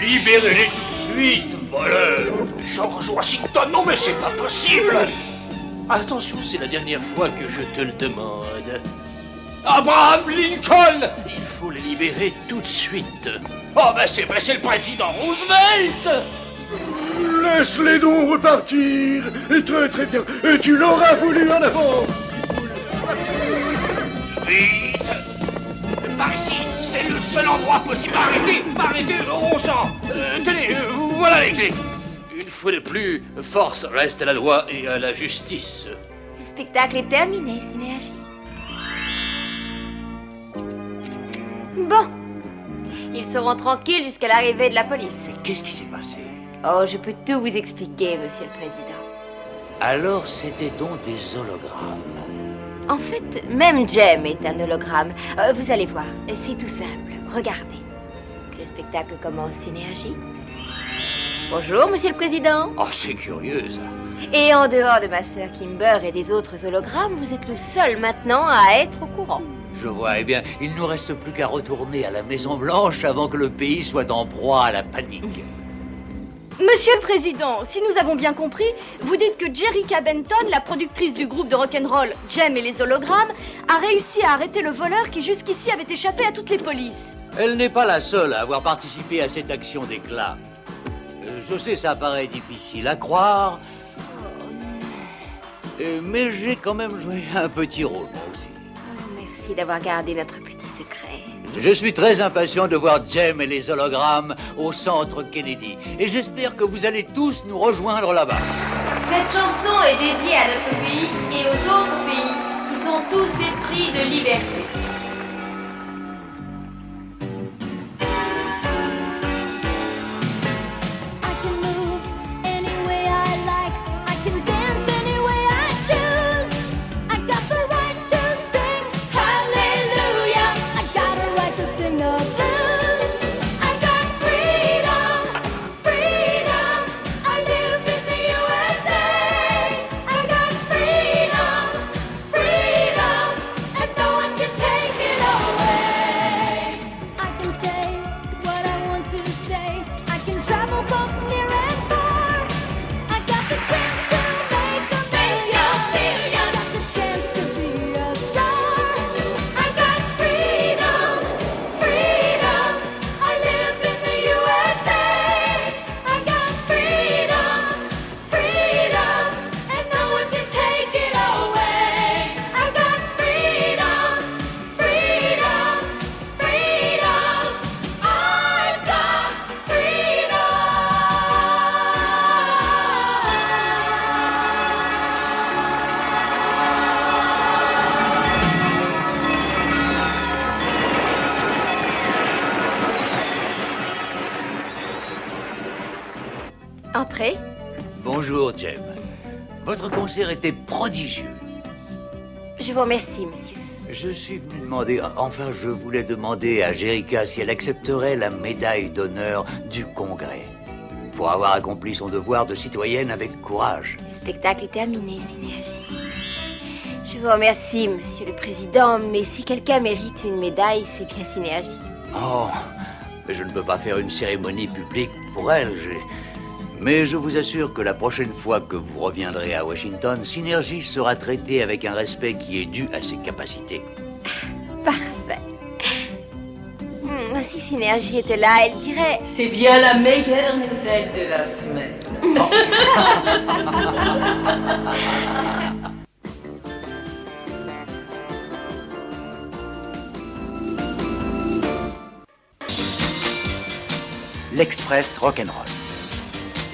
Libérez-les tout de suite, voleurs! George Washington, non mais c'est pas possible! Attention, c'est la dernière fois que je te le demande. Abraham Lincoln! Il faut les libérer tout de suite. Oh ben c'est le président Roosevelt! Laisse-les donc repartir. Très bien. Tu l'auras voulu en avant. Vite! Par ici, c'est le seul endroit possible. Arrêtez, on sent. Tenez, voilà les clés. Une fois de plus, force reste à la loi et à la justice. Le spectacle est terminé, Synergie. Bon. Ils seront tranquilles jusqu'à l'arrivée de la police. Qu'est-ce qui s'est passé? Oh, je peux tout vous expliquer, monsieur le président. Alors c'était donc des hologrammes. En fait, même Jem est un hologramme. Vous allez voir, c'est tout simple. Regardez. Que le spectacle commence, Synergie. Bonjour, monsieur le président. Oh, c'est curieux, ça. Et en dehors de ma sœur Kimber et des autres hologrammes, vous êtes le seul maintenant à être au courant. Je vois, eh bien, il ne nous reste plus qu'à retourner à la Maison-Blanche avant que le pays soit en proie à la panique. Monsieur le Président, si nous avons bien compris, vous dites que Jerica Benton, la productrice du groupe de rock'n'roll Jem et les hologrammes, a réussi à arrêter le voleur qui jusqu'ici avait échappé à toutes les polices. Elle n'est pas la seule à avoir participé à cette action d'éclat. Je sais, ça paraît difficile à croire, mais j'ai quand même joué un petit rôle, moi aussi. Oh, merci. Merci d'avoir gardé notre petit secret. Je suis très impatient de voir Jem et les hologrammes au centre Kennedy. Et j'espère que vous allez tous nous rejoindre là-bas. Cette chanson est dédiée à notre pays et aux autres pays qui sont tous épris de liberté. Entrez. Bonjour, Jem. Votre concert était prodigieux. Je vous remercie, monsieur. Je suis venu demander, enfin je voulais demander à Jerica si elle accepterait la médaille d'honneur du Congrès pour avoir accompli son devoir de citoyenne avec courage. Le spectacle est terminé, Synergie. Je vous remercie, monsieur le président, mais si quelqu'un mérite une médaille, c'est bien Synergie. Oh, mais je ne peux pas faire une cérémonie publique pour elle. Mais je vous assure que la prochaine fois que vous reviendrez à Washington, Synergie sera traitée avec un respect qui est dû à ses capacités. Parfait. Si Synergie était là, elle dirait... C'est bien la meilleure nouvelle de la semaine. L'Express Rock'n'Roll.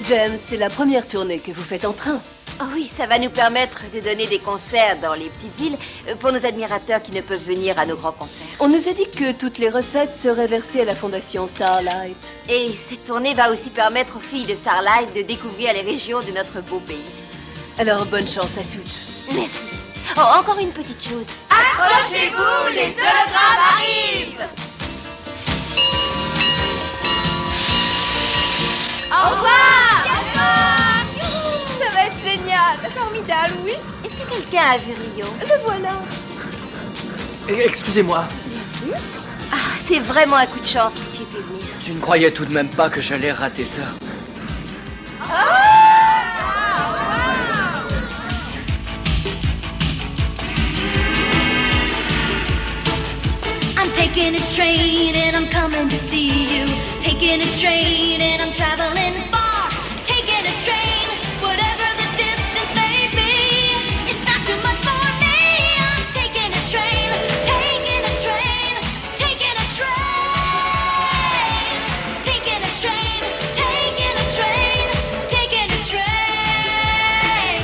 Jem, c'est la première tournée que vous faites en train. Oh oui, ça va nous permettre de donner des concerts dans les petites villes pour nos admirateurs qui ne peuvent venir à nos grands concerts. On nous a dit que toutes les recettes seraient versées à la fondation Starlight. Et cette tournée va aussi permettre aux filles de Starlight de découvrir les régions de notre beau pays. Alors bonne chance à toutes. Merci. Oh, encore une petite chose. Accrochez-vous, les hologrammes arrivent! Au revoir! Ça va être génial! Formidable, oui! Est-ce que quelqu'un a vu Rio? Le voilà! Excusez-moi. Bien sûr. Ah, c'est vraiment un coup de chance que tu aies pu venir. Tu ne croyais tout de même pas que j'allais rater ça? I'm taking a train and I'm coming to see you. Taking a train and I'm traveling far. Taking a train, whatever the distance may be. It's not too much for me. I'm taking a train, taking a train, taking a train. Taking a train, taking a train, taking a train.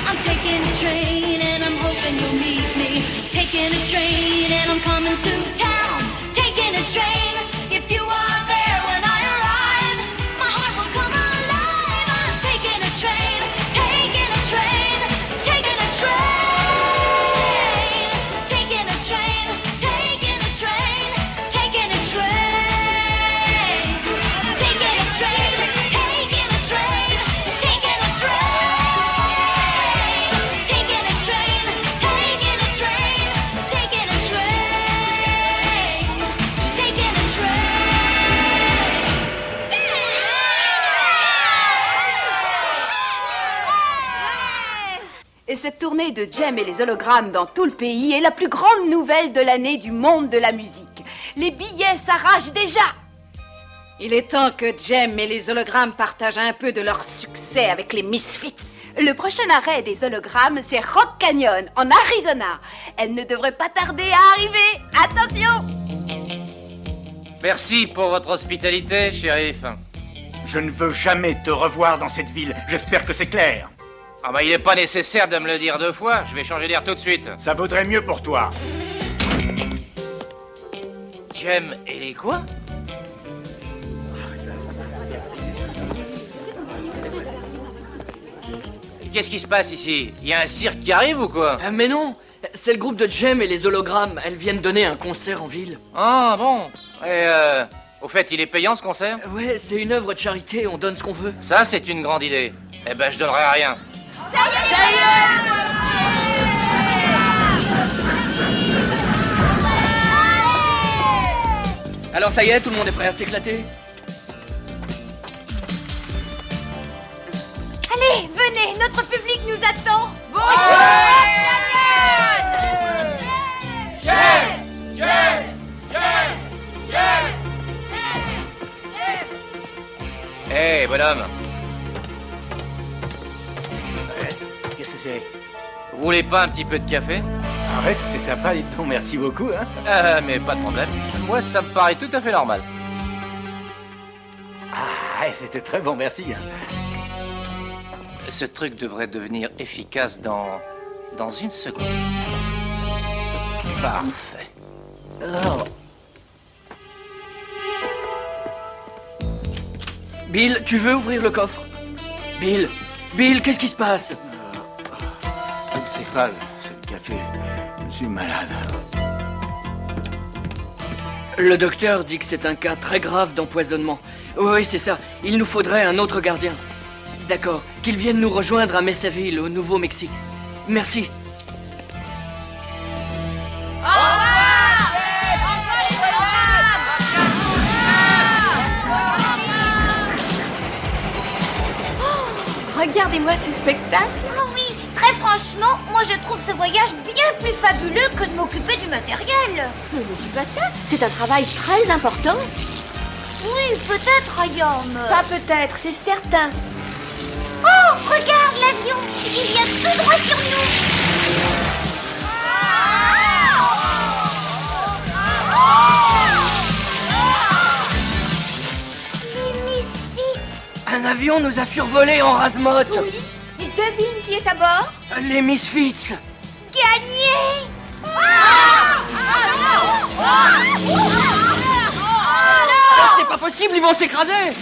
I'm taking a train and I'm hoping you'll meet me. Taking a train and I'm coming to town. Taking a train, if you are there when I arrive, my heart will come alive. I'm taking a train, taking a train, taking a train. Taking a train, taking a train, taking a train. Taking a train, taking a train, taking a train. Taking a train, taking a train, taking a train. Taking a train. Et cette tournée de Jem et les hologrammes dans tout le pays est la plus grande nouvelle de l'année du monde de la musique. Les billets s'arrachent déjà. Il est temps que Jem et les hologrammes partagent un peu de leur succès avec les Misfits. Le prochain arrêt des hologrammes, c'est Rock Canyon, en Arizona. Elle ne devrait pas tarder à arriver. Attention! Merci pour votre hospitalité, shérif. Je ne veux jamais te revoir dans cette ville. J'espère que c'est clair. Ah bah il n'est pas nécessaire de me le dire 2 fois. Je vais changer d'air tout de suite. Ça vaudrait mieux pour toi. Jem et les quoi? Qu'est-ce qui se passe ici? Il y a un cirque qui arrive ou quoi? Mais non, c'est le groupe de Jem et les hologrammes. Elles viennent donner un concert en ville. Ah bon? Et au fait, il est payant ce concert? Ouais, c'est une œuvre de charité, on donne ce qu'on veut. Ça, c'est une grande idée. Eh ben, je donnerai rien. Ça y est! Alors ça y est, tout le monde est prêt à s'éclater? Allez, venez, notre public nous attend. Hé, bonhomme. Qu'est-ce que c'est? Vous voulez pas un petit peu de café? Ah ouais, c'est sympa, dites donc, merci beaucoup, hein. Mais pas de problème. Moi, ça me paraît tout à fait normal. Ah, ouais, c'était très bon, merci. Ce truc devrait devenir efficace dans une seconde. Parfait. Oh. Bill, tu veux ouvrir le coffre? Bill, qu'est-ce qui se passe? Je ne sais pas, c'est le café. Je suis malade. Le docteur dit que c'est un cas très grave d'empoisonnement. Oui, c'est ça. Il nous faudrait un autre gardien. D'accord, qu'il vienne nous rejoindre à Messaville, au Nouveau-Mexique. Merci. Regardez-moi ce spectacle. Oh oui, très franchement, moi je trouve ce voyage bien plus fabuleux que de m'occuper du matériel. Ne me dis pas ça, c'est un travail très important. Oui, peut-être, Ayam. Pas peut-être, c'est certain. Oh, regarde l'avion. Il vient tout droit sur nous. Les Misfits. Un avion nous a survolés en rase-motte. Oui, et devine qui est à bord? Les Misfits. Gagné. C'est pas possible, ils vont s'écraser.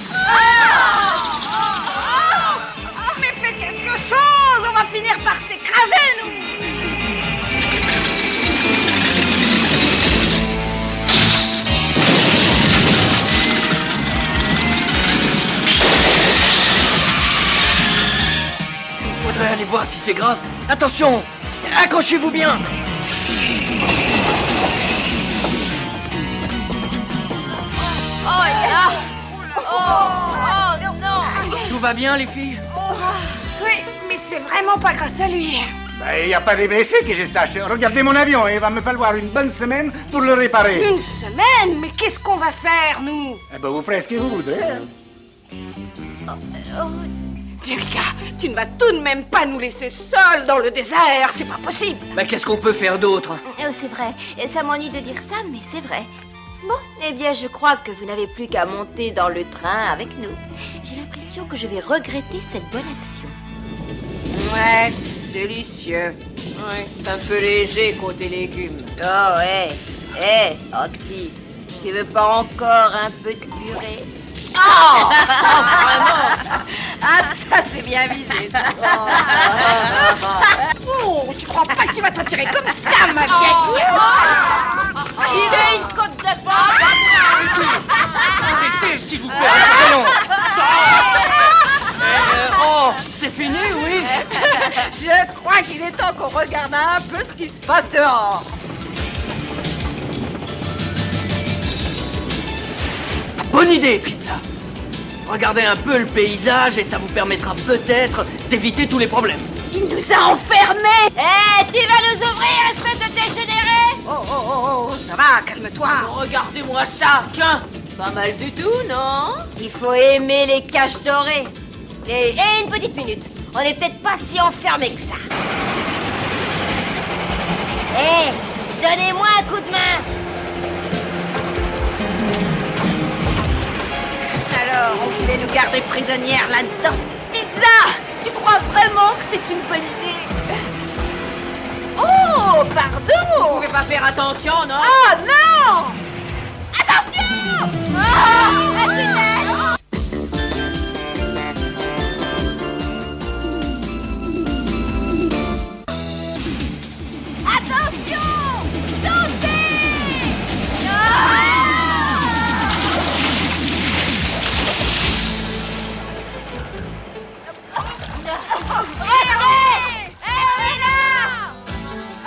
Mais faites quelque chose. On va finir par s'écraser, nous. Il faudrait aller voir si c'est grave. Attention, accrochez-vous bien. Tout va bien, les filles? Oui, mais c'est vraiment pas grâce à lui. Il n'y a pas de blessés que je sache. Regardez mon avion, il va me falloir une bonne semaine pour le réparer. Une semaine? Mais qu'est-ce qu'on va faire, nous? Vous ferez ce que vous voudrez. Jerica, tu ne vas tout de même pas nous laisser seuls dans le désert, c'est pas possible. Qu'est-ce qu'on peut faire d'autre? C'est vrai, ça m'ennuie de dire ça, mais c'est vrai. Bon, eh bien, je crois que vous n'avez plus qu'à monter dans le train avec nous. J'ai l'impression que je vais regretter cette bonne action. Ouais, délicieux. Ouais, c'est un peu léger côté légumes. Oh, ouais. Oxy, tu veux pas encore un peu de purée? Oh, vraiment? Ah, ça c'est bien visé, ça. Oh, tu crois pas que tu vas t'en tirer comme ça, ma vieille? Il est une côte de porc. Arrêtez, s'il vous plaît, arrêtez, Oh, c'est fini, oui. Je crois qu'il est temps qu'on regarde un peu ce qui se passe dehors. Bonne idée, Pizza. Regardez un peu le paysage et ça vous permettra peut-être d'éviter tous les problèmes. Il nous a enfermés. Tu vas nous ouvrir, espèce de dégénéré. Oh, ça va, calme-toi. Regardez-moi ça, tiens. Pas mal du tout, non? Il faut aimer les caches dorées. Et une petite minute. On n'est peut-être pas si enfermés que ça. Hé, donnez-moi un coup de main. Alors, on voulait nous garder prisonnières là-dedans. Pizza, tu crois vraiment que c'est une bonne idée? Oh, pardon! Vous pouvez pas faire attention, non? Ah, non! Attention! Oh, un putain! Attention! Sautez!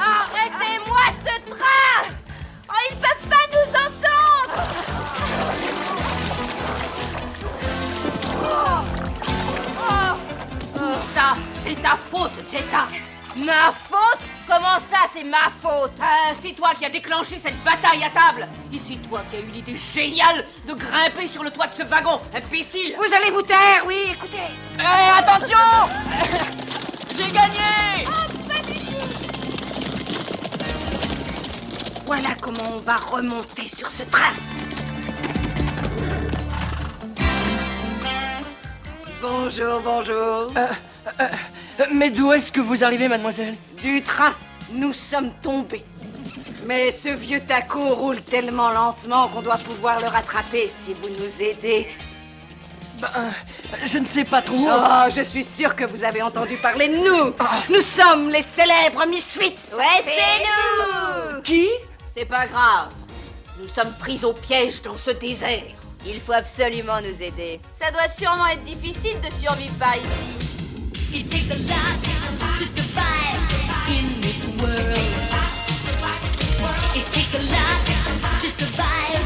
Arrêtez-moi ce train! Oh, ils peuvent pas nous entendre! Tout ça, c'est ta faute, Jetta. Ma faute? Comment ça, c'est ma faute? C'est toi qui as déclenché cette bataille à table. Et c'est toi qui as eu l'idée géniale de grimper sur le toit de ce wagon, imbécile. Vous allez vous taire, oui, écoutez. Attention! J'ai gagné! Voilà comment on va remonter sur ce train. Bonjour, bonjour. Mais d'où est-ce que vous arrivez, mademoiselle? Du train, nous sommes tombés. Mais ce vieux taco roule tellement lentement qu'on doit pouvoir le rattraper si vous nous aidez. Je ne sais pas trop. Oh, je suis sûre que vous avez entendu parler de nous. Nous sommes les célèbres Misfits. Ouais, c'est nous! Qui? C'est pas grave. Nous sommes pris au piège dans ce désert. Il faut absolument nous aider. Ça doit sûrement être difficile de survivre par ici. It takes a lot to survive in this world. It takes a lot to survive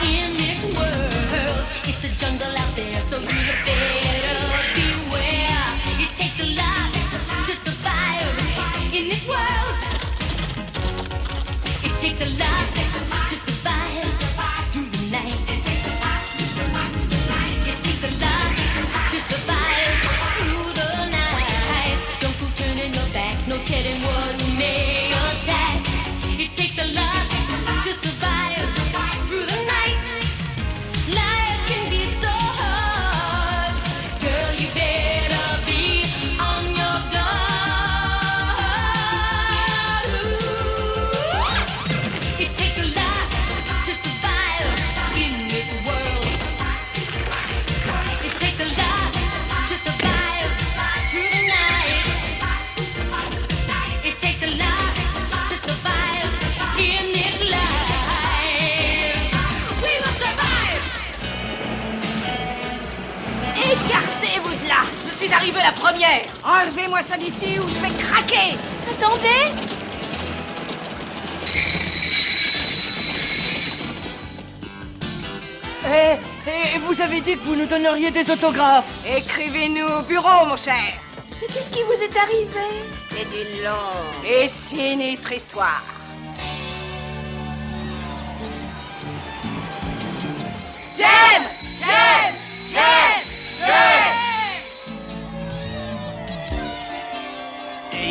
in this world. It's a jungle out there, so you had better beware. It takes a lot to survive in this world. It takes a lot to survive through the night. It takes a lot to survive through the night. Don't go turning your back, no telling what may attack. It takes a lot to survive through the night. Life can be so hard. Girl, you better be on your guard. Ooh. It takes a lot to survive in this world. It takes a lot to survive through the night. It takes a lot to survive in this life. We will survive. Écartez-vous de là. Je suis arrivée la première. Enlevez-moi ça d'ici ou je vais craquer. Attendez! Et vous avez dit que vous nous donneriez des autographes. Écrivez-nous au bureau, mon cher. Mais qu'est-ce qui vous est arrivé? C'est une longue et sinistre histoire. J'aime! J'aime! J'aime! J'aime!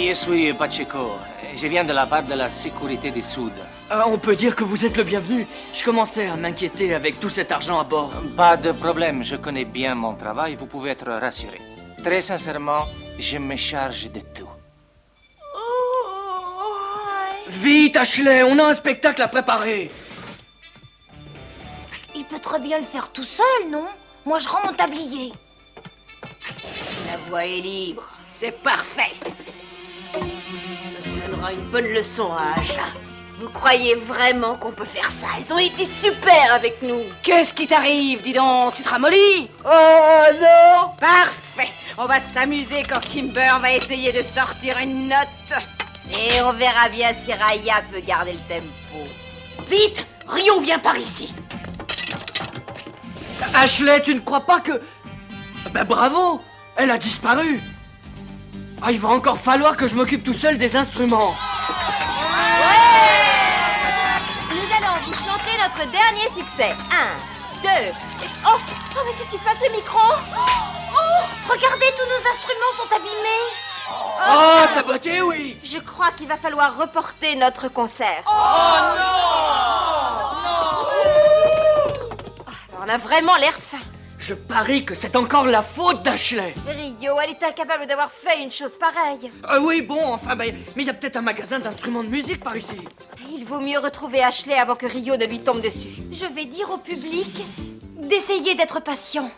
Je suis Pacheco. Je viens de la part de la sécurité du Sud. On peut dire que vous êtes le bienvenu. Je commençais à m'inquiéter avec tout cet argent à bord. Pas de problème, je connais bien mon travail, vous pouvez être rassuré. Très sincèrement, je me charge de tout. Vite, Ashley, on a un spectacle à préparer. Il peut très bien le faire tout seul, non? Moi, je rends mon tablier. La voie est libre. C'est parfait. Ça se donnera une bonne leçon à Asha. Vous croyez vraiment qu'on peut faire ça? Ils ont été super avec nous. Qu'est-ce qui t'arrive, dis donc? Tu te ramollis? Oh non! Parfait. On va s'amuser quand Kimber va essayer de sortir une note. Et on verra bien si Raya peut garder le tempo. Vite! Rion vient par ici. Ashley, tu ne crois pas que... Ben bravo! Elle a disparu. Ah, il va encore falloir que je m'occupe tout seul des instruments. Nous allons vous chanter notre dernier succès. 1, 2. Oh, mais qu'est-ce qui se passe, le micro? Regardez, tous nos instruments sont abîmés. Oh, saboté, oui. Je crois qu'il va falloir reporter notre concert. On a vraiment l'air fin. Je parie que c'est encore la faute d'Ashley. Rio, elle est incapable d'avoir fait une chose pareille. Oui, bon, enfin, mais il y a peut-être un magasin d'instruments de musique par ici. Il vaut mieux retrouver Ashley avant que Rio ne lui tombe dessus. Je vais dire au public d'essayer d'être patient.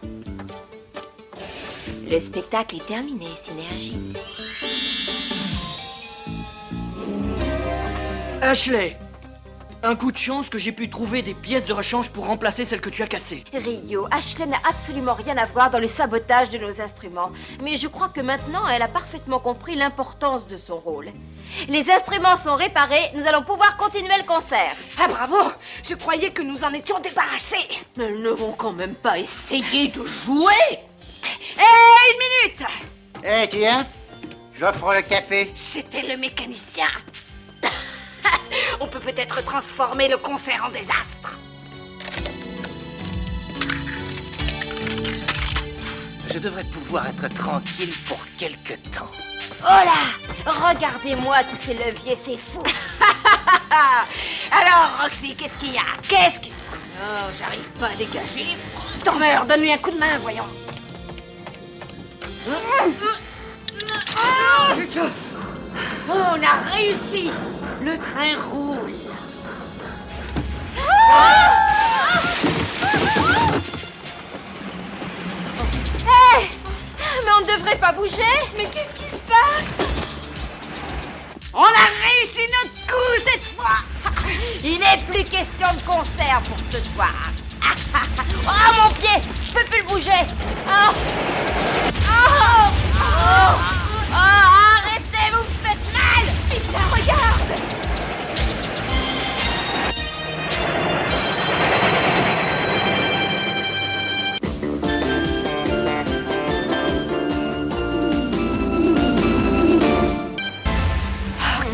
Le spectacle est terminé, Synergie. Ashley, un coup de chance que j'ai pu trouver des pièces de rechange pour remplacer celles que tu as cassées. Rio, Ashley n'a absolument rien à voir dans le sabotage de nos instruments. Mais je crois que maintenant, elle a parfaitement compris l'importance de son rôle. Les instruments sont réparés, nous allons pouvoir continuer le concert. Ah bravo! Je croyais que nous en étions débarrassés. Mais elles ne vont quand même pas essayer de jouer. Une minute! Tiens, j'offre le café. C'était le mécanicien. On peut peut-être transformer le concert en désastre. Je devrais pouvoir être tranquille pour quelque temps. Oh là! Regardez-moi tous ces leviers, c'est fou! Alors, Roxy, qu'est-ce qu'il y a? Qu'est-ce qui se passe? Oh, j'arrive pas à dégager. Stormer, donne-lui un coup de main, voyons. On a réussi. Le train roule. Hey! Mais on ne devrait pas bouger? Mais qu'est-ce qui se passe? On a réussi notre coup cette fois! Il n'est plus question de concert pour ce soir. Oh, mon pied! Je peux plus le bouger! Oh! Oh! Oh! Oh! Arrêtez, vous me faites mal! Pizza, regarde!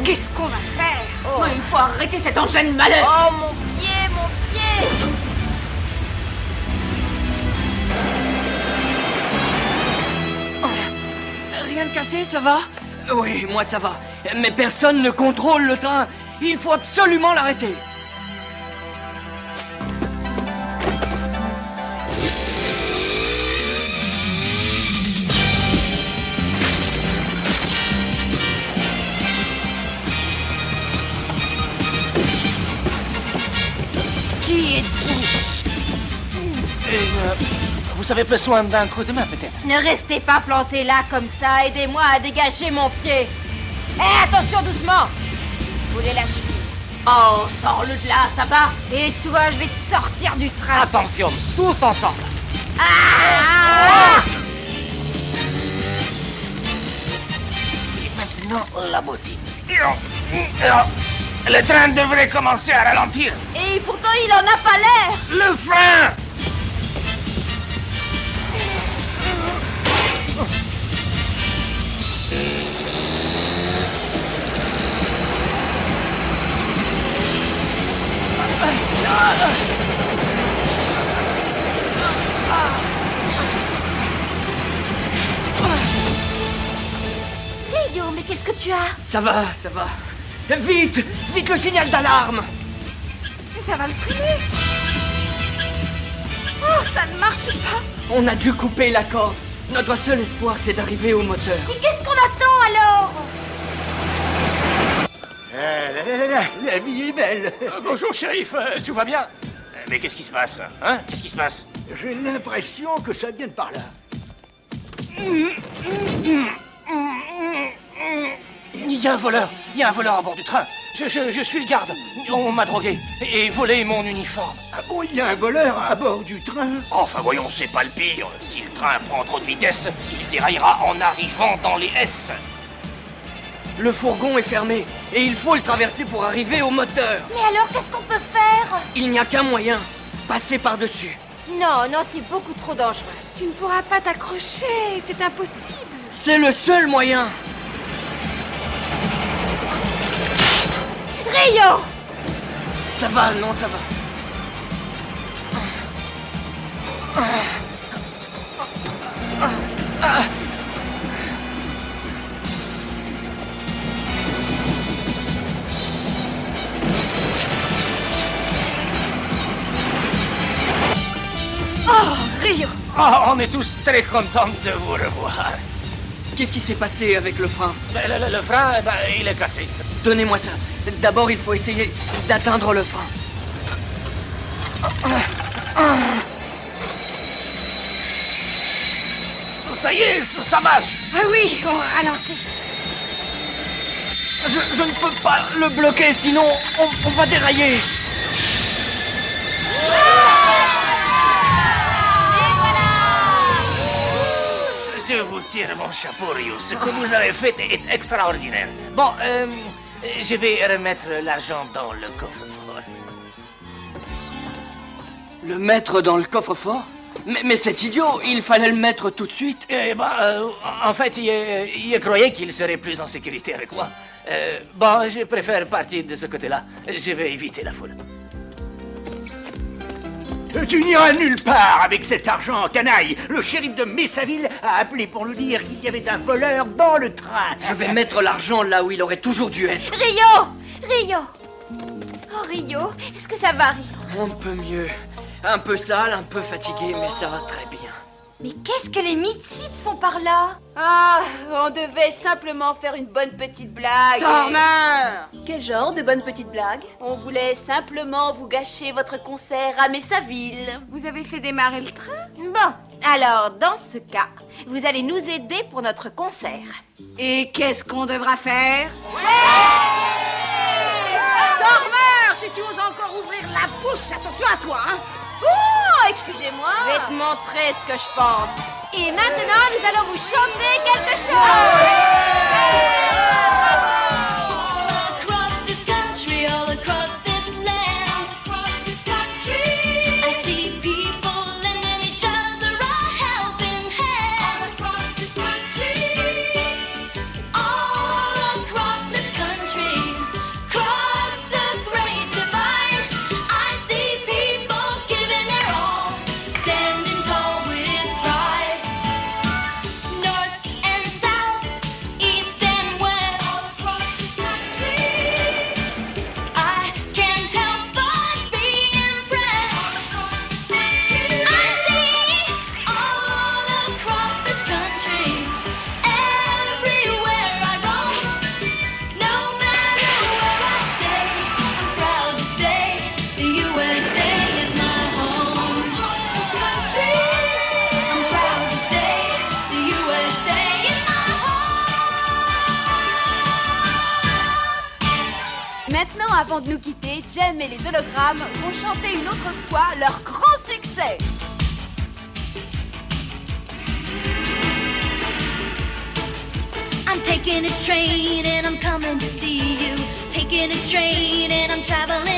Qu'est-ce qu'on va faire? Oh, il faut arrêter cet engin de malheur. Oh, mon pied, mon pied! Rien de cassé, ça va? Oui, moi ça va. Mais personne ne contrôle le train. Il faut absolument l'arrêter. Qui êtes-vous? Vous avez besoin d'un coup de main, peut-être? Ne restez pas planté là comme ça. Aidez-moi à dégager mon pied. Hé, attention, doucement. Vous les lâchez. Oh, sors-le de là, ça va? Et toi, je vais te sortir du train. Attention, tous ensemble. Ah! Et maintenant, la bottine. Le train devrait commencer à ralentir. Et pourtant, il en a pas l'air. Le frein! Rio, mais qu'est-ce que tu as? Ça va, ça va. Vite! Vite le signal d'alarme! Mais ça va le freiner. Oh, ça ne marche pas. On a dû couper la corde. Notre seul espoir, c'est d'arriver au moteur. Et qu'est-ce qu'on attend alors? La vie est belle. Bonjour, shérif. Tout va bien? Mais qu'est-ce qui se passe? Hein? Qu'est-ce qui se passe? J'ai l'impression que ça vient de par là. Il y a un voleur. Il y a un voleur à bord du train. Je suis le garde. On m'a drogué et volé mon uniforme. Ah bon, il y a un voleur à bord du train? Enfin, voyons, c'est pas le pire. Si le train prend trop de vitesse, il déraillera en arrivant dans les S. Le fourgon est fermé et il faut le traverser pour arriver au moteur. Mais alors, qu'est-ce qu'on peut faire? Il n'y a qu'un moyen. Passer par-dessus. Non, non, c'est beaucoup trop dangereux. Tu ne pourras pas t'accrocher, c'est impossible. C'est le seul moyen. Rio! Ça va, non, ça va. Oh, Rio! Oh, on est tous très contents de vous revoir. Qu'est-ce qui s'est passé avec le frein? Le frein, eh ben, il est cassé. Donnez-moi ça. D'abord, il faut essayer d'atteindre le frein. Ça y est, ça marche. Ah oui, on ralentit. Je ne peux pas le bloquer, sinon on va dérailler. Je vous tire mon chapeau, Rio. Ce que vous avez fait est extraordinaire. Bon, je vais remettre l'argent dans le coffre-fort. Le mettre dans le coffre-fort? Mais c'est idiot, il fallait le mettre tout de suite. Eh ben, en fait, il croyait qu'il serait plus en sécurité avec moi. Bon, je préfère partir de ce côté-là. Je vais éviter la foule. Tu n'iras nulle part avec cet argent, canaille. Le shérif de Messaville a appelé pour nous dire qu'il y avait un voleur dans le train. Je vais mettre l'argent là où il aurait toujours dû être. Rio! Rio! Oh, Rio, est-ce que ça va, Rio? Un peu mieux. Un peu sale, un peu fatigué, mais ça va très bien. Mais qu'est-ce que les Misfits font par là? Ah, on devait simplement faire une bonne petite blague. Stormer! Quel genre de bonne petite blague? On voulait simplement vous gâcher votre concert à Messaville. Vous avez fait démarrer le train? Bon, alors, dans ce cas, vous allez nous aider pour notre concert. Et qu'est-ce qu'on devra faire? Stormer, si tu oses encore ouvrir la bouche, attention à toi, hein? Oh, excusez-moi. Je vais te montrer ce que je pense. Et maintenant, nous allons vous chanter quelque chose. All across this country, all across this land, across this country, I see people lending each other a helping hand. All across this country, all across this country, across the great divide, I see people giving their all, standing tall with pride. North and south, east and west, all across this country, I can't help but be impressed. I see all across this country, everywhere I roam, no matter where I stay, I'm proud to say the USA is my home. Across this country, I'm proud to say the USA is my home. Maintenant, avant de nous quitter, Jem et les hologrammes vont chanter une autre fois leur grand succès. I'm taking a train and I'm coming to see you. Taking a train and I'm traveling